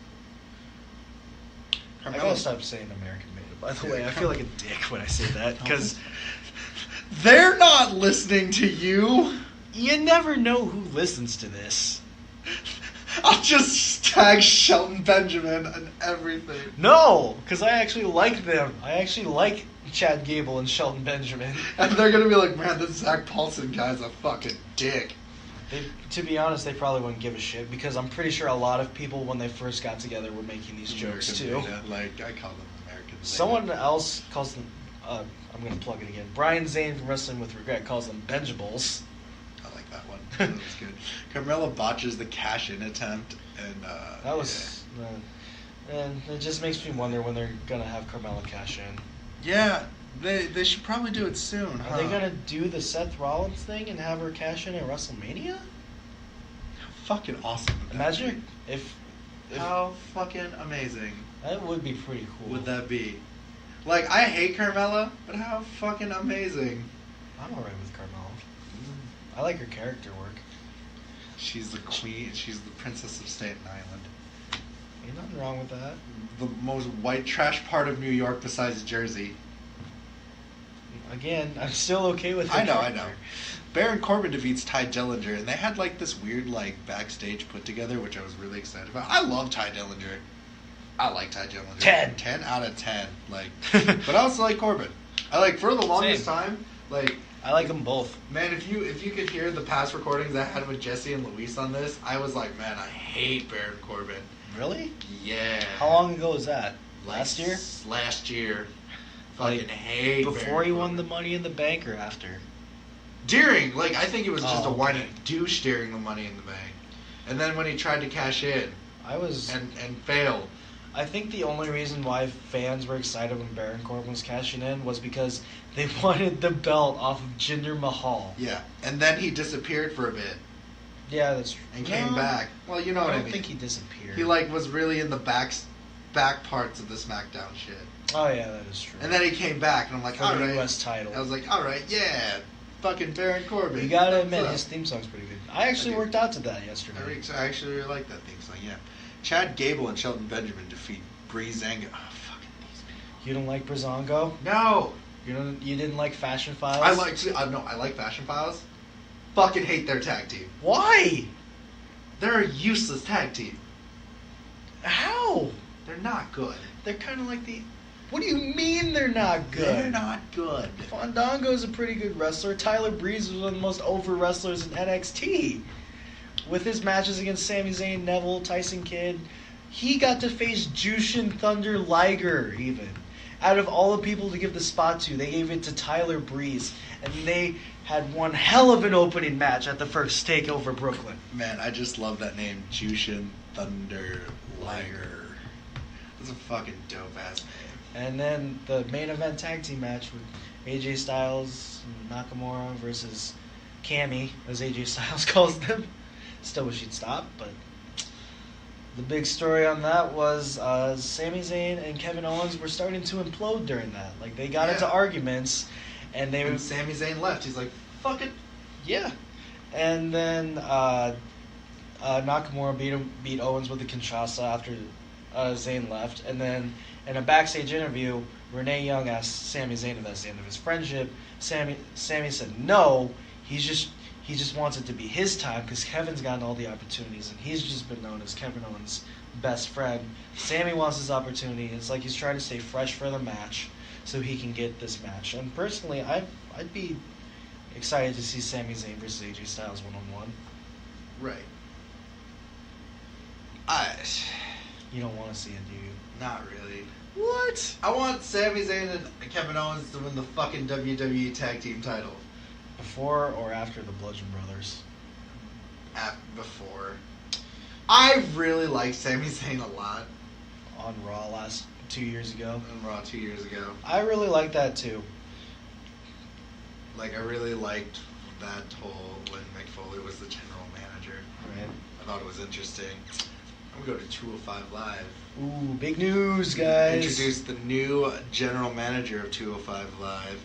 I Carmella- gotta stop saying American Beta, by the way. I feel like a dick when I say that, because They're not listening to you. you never know who listens to this. I'll just tag Shelton Benjamin and everything. No, because I actually like them. I actually like Chad Gable and Shelton Benjamin. And they're gonna be like, man, this Zach Paulson guy's a fucking dick. To be honest, they probably wouldn't give a shit, because I'm pretty sure a lot of people, when they first got together, were making these jokes too. American Beta. Like, I call them American Beta. Someone else calls them, I'm going to plug it again, Brian Zane from Wrestling With Regret calls them Benjables. I like that one. That was good. Carmella botches the cash-in attempt, and That was, and it just makes me wonder when they're going to have Carmella cash in. yeah. They should probably do it soon. Are they going to do the Seth Rollins thing and have her cash in at WrestleMania? Fucking awesome. would that Imagine if How fucking amazing that would be pretty cool. would that be? Like, I hate Carmella, but how fucking amazing. I'm alright with Carmella. I like her character work. She's the queen. She's the princess of Staten Island. Ain't nothing wrong with that. The most white trash part of New York besides Jersey. Again, I'm still okay with her I know. character. Baron Corbin defeats Ty Dillinger, and they had like this weird like backstage put together, which I was really excited about. I love Ty Dillinger. I like Ty Dillinger. 10. 10 out of 10. Like, but I also like Corbin. I like for the longest Same. time. Like, I like them both. man, if you could hear the past recordings I had with Jesse and Luis on this, I was like, man, I hate Baron Corbin. Really? Yeah. How long ago was that? Like, Last year? Last year. Like, Fucking hate Before Baron he won the Corbin. Money in the Bank or after? During, like, I think it was just Oh, a whining okay. douche during the Money in the Bank. And then when he tried to cash in and failed. I think the only reason why fans were excited when Baron Corbin was cashing in was because they wanted the belt off of Jinder Mahal. Yeah. And then he disappeared for a bit Yeah, that's true. and came back. Well, you know what I I don't mean. think he disappeared. He, like, was really in the back parts of the Smackdown shit. Oh yeah, that is true. And then he came back, and I'm like, For all the right. US title. I was like, all right, yeah. Fucking Baron Corbin. You gotta What's admit, up? his theme song's pretty good. I actually I do. worked out to that yesterday. I actually really like that theme song, yeah. Chad Gable and Shelton Benjamin defeat Breezango. Oh, fucking these people. You don't like Brazongo? No! You didn't like Fashion Files? I like Fashion Files. Fucking hate their tag team. Why? They're a useless tag team. How? They're not good. They're kind of like the. What do you mean they're not good? They're not good. Fandango's a pretty good wrestler. Tyler Breeze was one of the most over wrestlers in NXT. With his matches against Sami Zayn, Neville, Tyson Kidd, he got to face Jushin Thunder Liger even. Out of all the people to give the spot to, they gave it to Tyler Breeze. And they had one hell of an opening match at the first TakeOver Brooklyn. Man, I just love that name, Jushin Thunder Liger. That's a fucking dope ass name. And then the main event tag team match with AJ Styles and Nakamura versus Cammy, as AJ Styles calls them. Still wish he'd stop, but the big story on that was Sami Zayn and Kevin Owens were starting to implode during that. Like, they got into arguments, and they When were... Sami Zayn left, he's like, fuck it. Yeah. And then Nakamura beat Owens with the Kinshasa after Zayn left. And then in a backstage interview, Renee Young asked Sami Zayn if that's the end of his friendship. Sami said no. He's he just wants it to be his time because Kevin's gotten all the opportunities and he's just been known as Kevin Owens' best friend. Sammy wants his opportunity. It's like he's trying to stay fresh for the match so he can get this match. And personally, I'd be excited to see Sami Zayn versus AJ Styles one-on-one. Right. You don't want to see it, do you? Not really. What? I want Sami Zayn and Kevin Owens to win the fucking WWE Tag Team title. Before or after the Bludgeon Brothers? Before. I really liked Sami Zayn a lot. On Raw 2 years ago? On Raw 2 years ago. I really like that too. Like, I really liked that whole when Mick Foley was the general manager. Right. I thought it was interesting. I'm going to go to 205 Live. Ooh, big news, guys. Introduce the new general manager of 205 Live.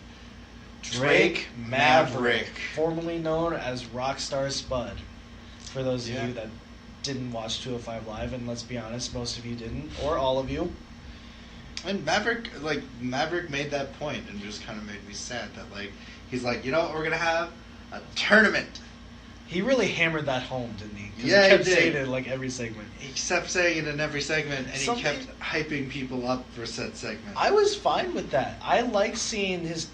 Drake Maverick, formerly known as Rockstar Spud. For those of you that didn't watch 205 Live, and let's be honest, most of you didn't, or all of you. And Maverick made that point, and just kind of made me sad that, like, he's like, you know what, we're going to have a tournament. He really hammered that home, didn't he? Yeah, he kept he did. saying it in like every segment. He kept saying it in every segment, and he kept hyping people up for said segment. I was fine with that. I like seeing his...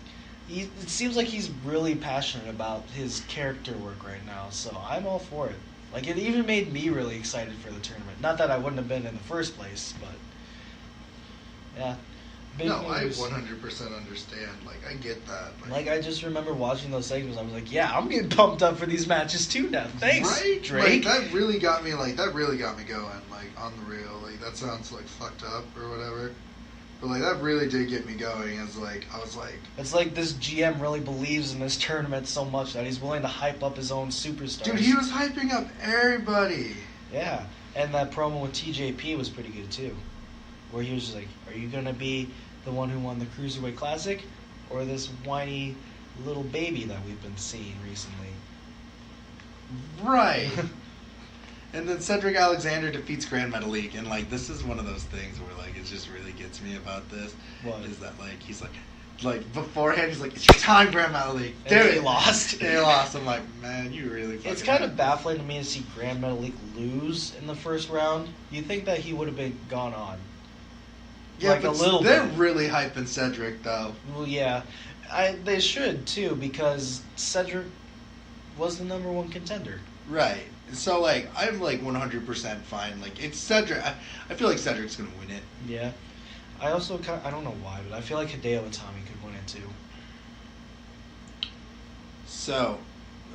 it seems like he's really passionate about his character work right now, so I'm all for it. Like, it even made me really excited for the tournament. Not that I wouldn't have been in the first place, but... Yeah. Big no, news. I 100% understand. Like, I get that. Like, I just remember watching those segments. I was like, yeah, I'm getting pumped up for these matches too now. Thanks, right? Drake. Like, that really got me going. Like, on the real. Like, that sounds like fucked up or whatever. But like, that really did get me going. I was like, it's like this GM really believes in this tournament so much that he's willing to hype up his own superstars. dude, he was hyping up everybody. Yeah, and that promo with TJP was pretty good too, where he was just like, "Are you gonna be the one who won the Cruiserweight Classic, or this whiny little baby that we've been seeing recently?" Right. And then Cedric Alexander defeats Grand Metalik, and like, this is one of those things where like, it just really gets me about this. What? Is that like, he's like beforehand he's like, it's your time, Grand Metalik. Do And it. he lost. And he lost. I'm like, man, you really fucking... It's kind of baffling to me to see Grand Metalik lose in the first round. You'd think that he would have been gone on. Yeah, like but a little they're bit. really hyping Cedric though. Well, yeah, they should too, because Cedric was the number one contender. Right. So like, I'm like 100% fine. Like, it's Cedric. I feel like Cedric's gonna win it. Yeah. I also I don't know why, but I feel like Hideo Itami could win it too. So,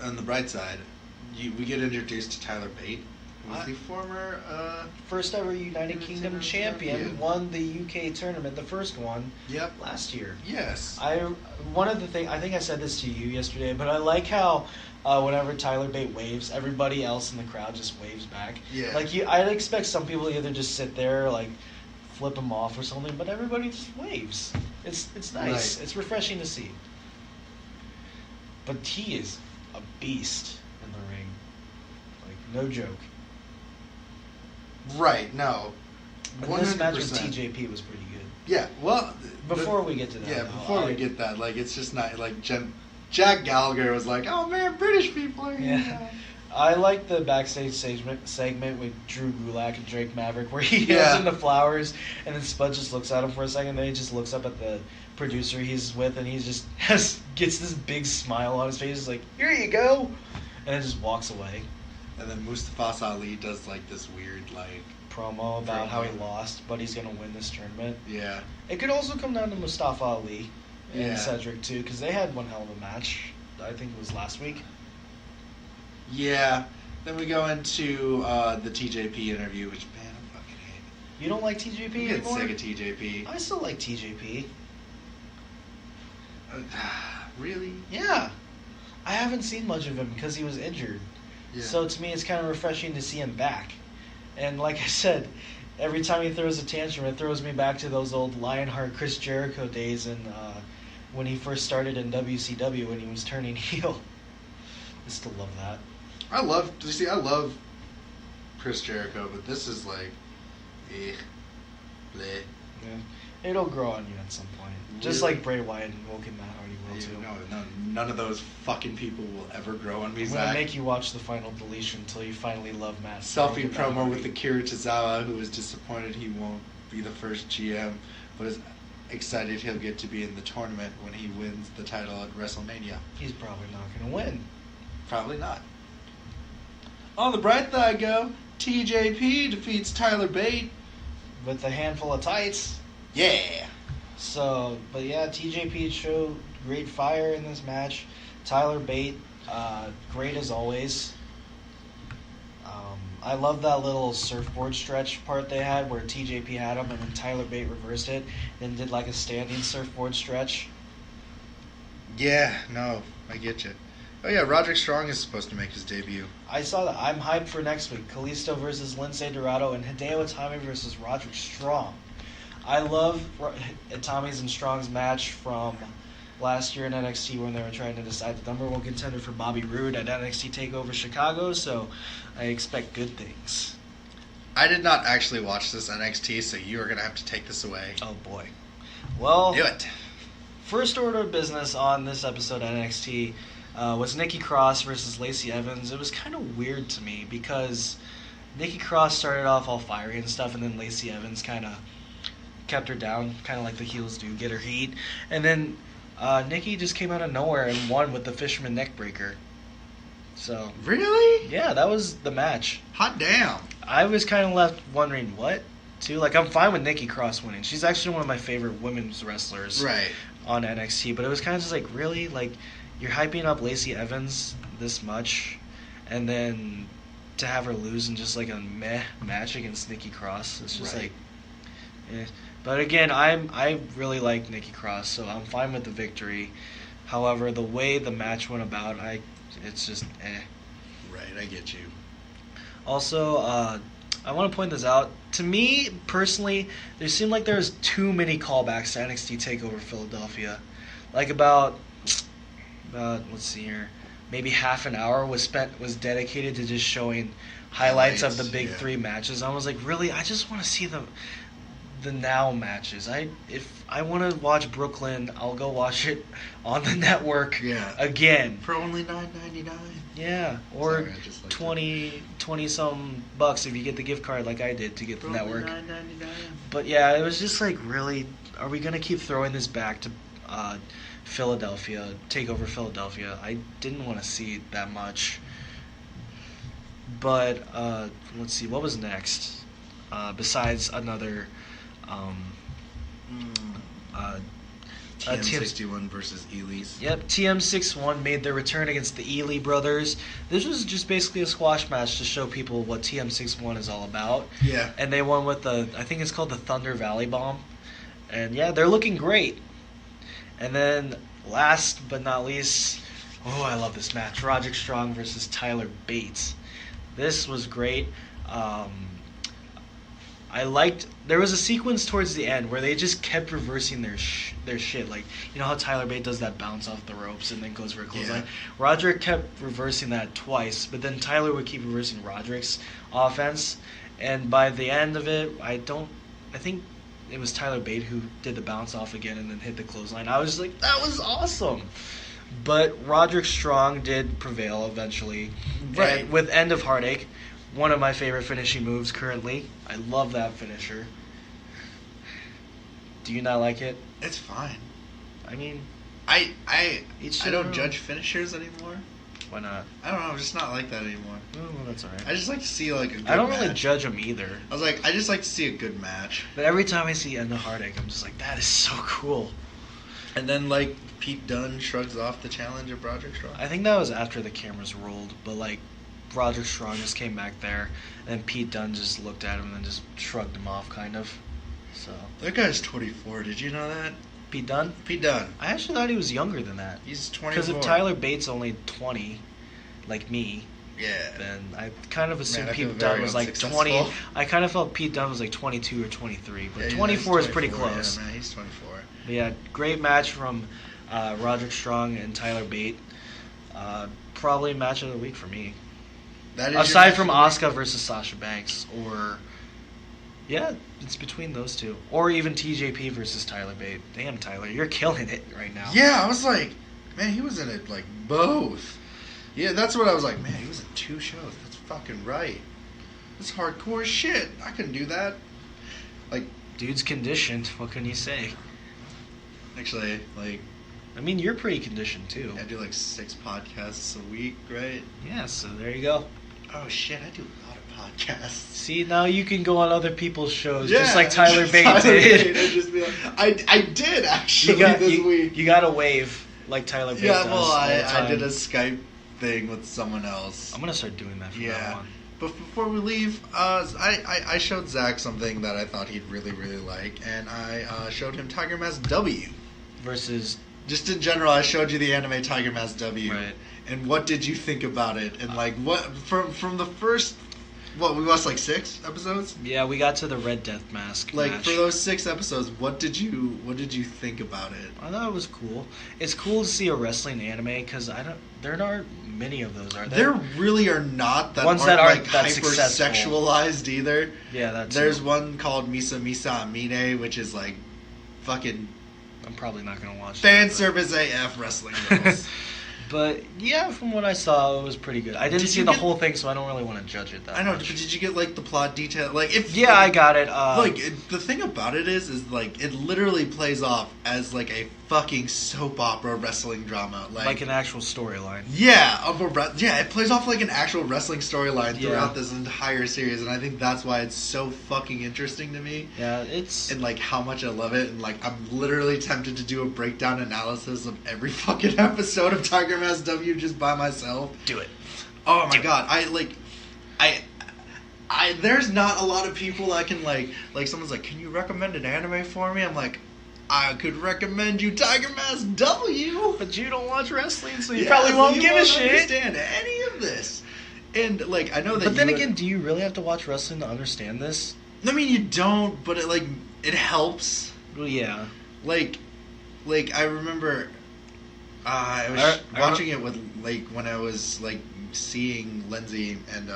on the bright side, we get introduced to Tyler Bate, who's the former first ever United Kingdom champion, won the UK tournament, the first one, last year. Yes. One of the things, I think I said this to you yesterday, but I like how whenever Tyler Bate waves, everybody else in the crowd just waves back. Yeah. Like, I'd expect some people to either just sit there, or like flip him off or something, but everybody just waves. It's nice. Right. It's refreshing to see. But he is a beast in the ring. Like, no joke. Right, no. But this match with TJP was pretty good. Yeah, well... Before we get to that, yeah, before we get that, like, it's just not... Like, Jack Gallagher was like, oh man, British people are here. Yeah. I like the backstage segment with Drew Gulak and Drake Maverick, where he hands him the flowers, and then Spud just looks at him for a second, then he just looks up at the producer he's with, and he just gets this big smile on his face. He's like, here you go! And then just walks away. And then Mustafa Ali does like this weird like promo about how he lost, but he's gonna win this tournament. Yeah. It could also come down to Mustafa Ali and Cedric too, because they had one hell of a match. I think it was last week. Yeah. Then we go into the TJP interview, which man, I fucking hate. You don't like TJP I'm getting anymore? sick of TJP. I still like TJP. Really? Yeah. I haven't seen much of him because he was injured. Yeah. So to me, it's kind of refreshing to see him back. And like I said, every time he throws a tantrum, it throws me back to those old Lionheart Chris Jericho days and when he first started in WCW when he was turning heel. I still love that. I love Chris Jericho, but this is like, bleh. Yeah. It'll grow on you at some point. Really? Just like Bray Wyatt and Woken Matt Hardy will too. No, none of those fucking people will ever grow on me, I'm Zach. gonna make you watch the final deletion until you finally love Matt. Selfie promo with Akira Tozawa, who is disappointed he won't be the first GM, but is excited he'll get to be in the tournament when he wins the title at WrestleMania. He's probably not gonna win. Probably not. On the bright side, go. TJP defeats Tyler Bate with a handful of tights. Yeah. So, but yeah, TJP showed great fire in this match. Tyler Bate, great as always. I love that little surfboard stretch part they had where TJP had him and then Tyler Bate reversed it and did like a standing surfboard stretch. Yeah, no, I get you. Oh yeah, Roderick Strong is supposed to make his debut. I saw that. I'm hyped for next week. Kalisto versus Lince Dorado and Hideo Itami versus Roderick Strong. I love Itami's and Strong's match from last year in NXT when they were trying to decide the number one contender for Bobby Roode at NXT TakeOver Chicago, so I expect good things. I did not actually watch this NXT, so you are going to have to take this away. Oh boy. Well, do it. First order of business on this episode of NXT was Nikki Cross versus Lacey Evans. It was kind of weird to me because Nikki Cross started off all fiery and stuff, and then Lacey Evans kind of kept her down, kind of like the heels do, get her heat. And then Nikki just came out of nowhere and won with the Fisherman Neckbreaker. So really? Yeah, that was the match. Hot damn. I was kind of left wondering what, too. Like, I'm fine with Nikki Cross winning. She's actually one of my favorite women's wrestlers on NXT. But it was kind of just like, really? Like, you're hyping up Lacey Evans this much, and then to have her lose in just like a meh match against Nikki Cross, it's just like, eh. But again, I really like Nikki Cross, so I'm fine with the victory. However, the way the match went about, it's just eh. Right, I get you. Also, I want to point this out. To me, personally, there seemed like there was too many callbacks to NXT TakeOver Philadelphia. Like about let's see here, maybe half an hour was dedicated to just showing highlights of the big three matches. I was like, really? I just want to see the now matches. If I want to watch Brooklyn, I'll go watch it on the network again for only $9.99. Yeah, or sorry, 20 some bucks if you get the gift card like I did to get the network. $9.99. But yeah, it was just like, really, are we gonna keep throwing this back to Philadelphia, TakeOver Philadelphia? I didn't want to see it that much. But let's see, what was next? Besides another TM61 versus Ely's. Yep, TM61 made their return against the Ely brothers. This was just basically a squash match to show people what TM61 is all about. Yeah. And they won with I think it's called the Thunder Valley Bomb. And yeah, they're looking great. And then last but not least, I love this match. Roderick Strong versus Tyler Bate. This was great. I liked. There was a sequence towards the end where they just kept reversing their shit. Like, you know how Tyler Bate does that bounce off the ropes and then goes for a clothesline? Yeah. Roderick kept reversing that twice, but then Tyler would keep reversing Roderick's offense. And by the end of it, I think it was Tyler Bate who did the bounce off again and then hit the clothesline. I was like, that was awesome. But Roderick Strong did prevail eventually. Right. And with End of Heartache. One of my favorite finishing moves currently. I love that finisher. Do you not like it? It's fine. I mean, I don't judge finishers anymore. Why not? I don't know. I'm just not like that anymore. Oh, well, that's alright. I just like to see like a good match. I don't really judge them either. I just like to see a good match. But every time I see End of Heartache, I'm just like, that is so cool. And then like Pete Dunne shrugs off the challenge of Roderick Strong. I think that was after the cameras rolled, but like Roderick Strong just came back there, and Pete Dunne just looked at him and then just shrugged him off, kind of. So that guy's 24. Did you know that? Pete Dunne? Pete Dunne. I actually thought he was younger than that. He's 24. Because if Tyler Bates only 20, like me, yeah, then I kind of assumed Pete Dunne was like 20. I kind of felt Pete Dunne was like 22 or 23, but 24 is pretty close. Yeah, man, he's 24. But yeah, great match from Roderick Strong and Tyler Bate. Probably match of the week for me. Aside from Asuka versus Sasha Banks, or Yeah, it's between those two. Or even TJP versus Tyler Bate. Damn, Tyler, you're killing it right now. Yeah, I was like, man, he was in it, like, both. Yeah, that's what I was like, man, he was in 2 shows. That's fucking right. That's hardcore shit. I couldn't do that. Like, dude's conditioned. What can you say? Actually, like... I mean, you're pretty conditioned, too. I do, like, 6 podcasts a week, right? Yeah, so there you go. Oh, shit, I do a lot of podcasts. See, now you can go on other people's shows, Yeah, just like Tyler Bate did. I'd just be like, I did, actually, this week. You got to wave like Tyler Bate does. Yeah, well, all the time. I did a Skype thing with someone else. I'm going to start doing that from now on. But before we leave, I showed Zach something that I thought he'd really, really like, and I showed him Tiger Mask W. Versus... Just in general, I showed you the anime Tiger Mask W. Right. And what did you think about it? And, like, what... From the first... What, we watched, like, 6 episodes? Yeah, we got to the Red Death Mask Like, match. for those 6 episodes, what did you think about it? I thought it was cool. It's cool to see a wrestling anime, because there aren't many of those, are there? There really are not that ones aren't, that aren't like, that hyper-sexualized either. Yeah, that's... There's one called Misa Misa Amine, which is, like, fucking... I'm probably not going to watch fan that. service AF wrestling girls. But, yeah, from what I saw, it was pretty good. I didn't see the whole thing, so I don't really want to judge it that much. I know, but did you get, like, the plot detail? Like, if... Yeah, I got it. The thing about it is, like, it literally plays off as, like, a fucking soap opera wrestling drama. Like an actual storyline. Yeah, it plays off like an actual wrestling storyline throughout this entire series, and I think that's why it's so fucking interesting to me. Yeah, it's... And, like, how much I love it, and, like, I'm literally tempted to do a breakdown analysis of every fucking episode of Tiger Mask W just by myself. Do it. Oh my god, there's not a lot of people I can, like, someone's like, can you recommend an anime for me? I'm like, I could recommend you Tiger Mask W. But you don't watch wrestling, so you probably won't give a shit. Understand any of this. And, like, I know that. But then again, do you really have to watch wrestling to understand this? I mean, you don't, but it helps. Well, yeah. Like I remember, I was watching it with, like, when I was, like, seeing Lindsay, and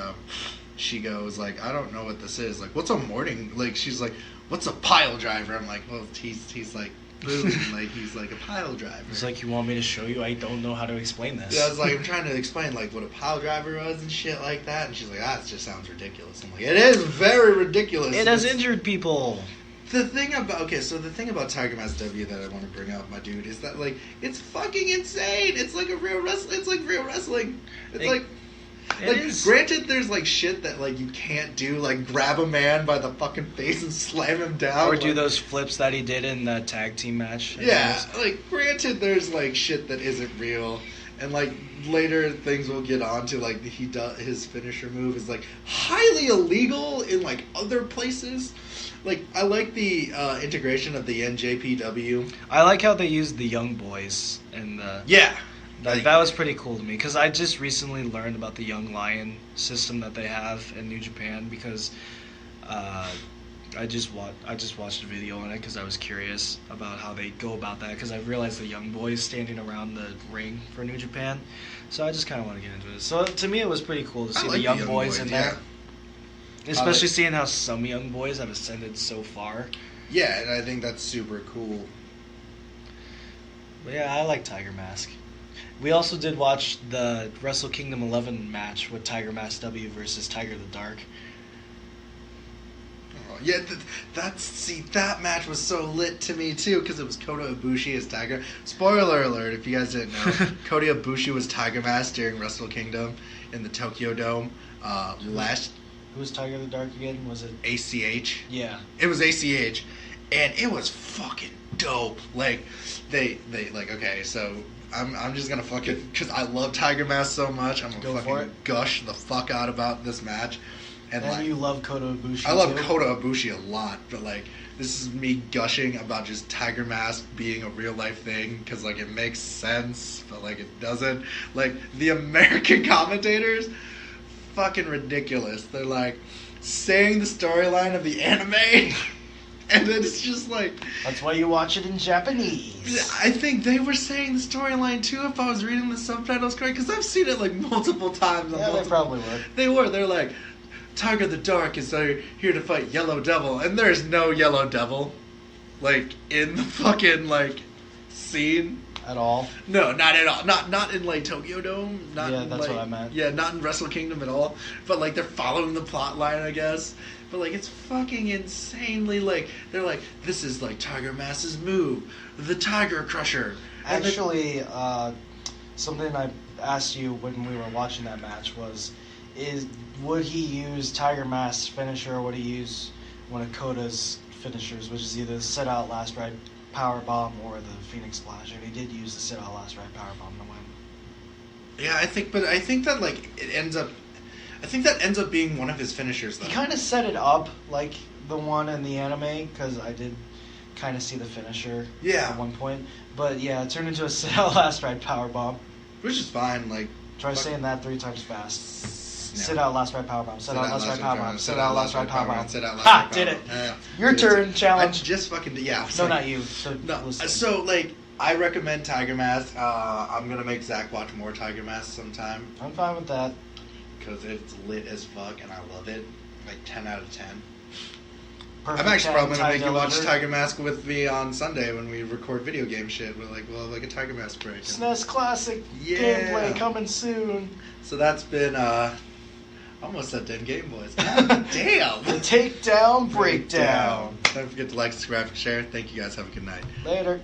she goes, like, I don't know what this is. Like, what's a morning? Like, she's like, what's a pile driver? I'm like, well, he's like, boom, like, he's like a pile driver. It's like, you want me to show you? I don't know how to explain this. Yeah, I was like, I'm trying to explain, like, what a pile driver was and shit like that, and she's like, that just sounds ridiculous. I'm like, it is very ridiculous. It has injured people. The thing about Tiger Mask W that I want to bring up, my dude, is that, like, it's fucking insane. It's like real wrestling. It's like granted, there's, like, shit that, like, you can't do, like, grab a man by the fucking face and slam him down. Or do those flips that he did in the tag team match. Yeah, like, granted, there's, like, shit that isn't real. And, like, later things we'll get on to, like, his finisher move is, like, highly illegal in, like, other places. Like, I like the integration of the NJPW. I like how they used the Young Boys and the... Yeah. That was pretty cool to me, because I just recently learned about the Young Lion system that they have in New Japan, because I just watched a video on it because I was curious about how they go about that, because I realized the Young Boys standing around the ring for New Japan, so I just kind of want to get into it. So to me, it was pretty cool to see the Young Boys in there, especially seeing how some Young Boys have ascended so far. Yeah, and I think that's super cool. But yeah, I like Tiger Mask. We also did watch the Wrestle Kingdom 11 match with Tiger Mask W versus Tiger the Dark. Oh, yeah, that match was so lit to me too, because it was Kota Ibushi as Tiger. Spoiler alert, if you guys didn't know, Kota Ibushi was Tiger Mask during Wrestle Kingdom in the Tokyo Dome last. Who was Tiger the Dark again? Was it ACH? Yeah, it was ACH, and it was fucking dope. Like they like, okay, so. I'm just gonna fucking, because I love Tiger Mask so much, I'm gonna fucking gush the fuck out about this match. And like, you love Kota Ibushi. I love Kota Ibushi a lot, but like, this is me gushing about just Tiger Mask being a real life thing, because like, it makes sense, but like, it doesn't. Like, the American commentators, fucking ridiculous. They're like saying the storyline of the anime. And then it's just like... That's why you watch it in Japanese. I think they were saying the storyline too, if I was reading the subtitles correct, because I've seen it like multiple times. Yeah, they probably were. They were. They're like, Tiger the Dark is here to fight Yellow Devil, and there's no Yellow Devil, like, in the fucking, like, scene. At all? No, not at all. Not in, like, Tokyo Dome. Not yeah, in, that's like, what I meant. Yeah, not in Wrestle Kingdom at all. But, like, they're following the plot line, I guess. But, like, it's fucking insanely, like, they're like, this is, like, Tiger Mask's move. The Tiger Crusher. And actually, something I asked you when we were watching that match was, would he use Tiger Mask's finisher, or would he use one of Kota's finishers, which is either the sit out last ride power bomb or the Phoenix Splash? And he did use the sit out last ride power bomb to win. Yeah, I think that, like, I think that ends up being one of his finishers, though. He kind of set it up like the one in the anime, because I did kind of see the finisher at one point. But yeah, it turned into a sit out last ride power bomb. Which is fine, like... Try saying that 3 times fast. No. Sit out last ride power bomb. Sit out last ride power bomb. Sit out last ride power bomb. Sit out last Ha! ride Did power it. bomb. Your turn, challenge. I just fucking... Yeah. No, not you. So, like, I recommend Tiger Mask. I'm going to make Zach watch more Tiger Mask sometime. I'm fine with that. Because it's lit as fuck, and I love it. Like, 10 out of 10. Perfect. I'm actually probably going to make you watch delivered. Tiger Mask with me on Sunday when we record video game shit. We'll have, like, a Tiger Mask break. SNES Classic Yeah. gameplay coming soon. So that's been, almost said 10 Game Boys. God damn! The Takedown Breakdown. Don't forget to like, subscribe, and share. Thank you guys. Have a good night. Later.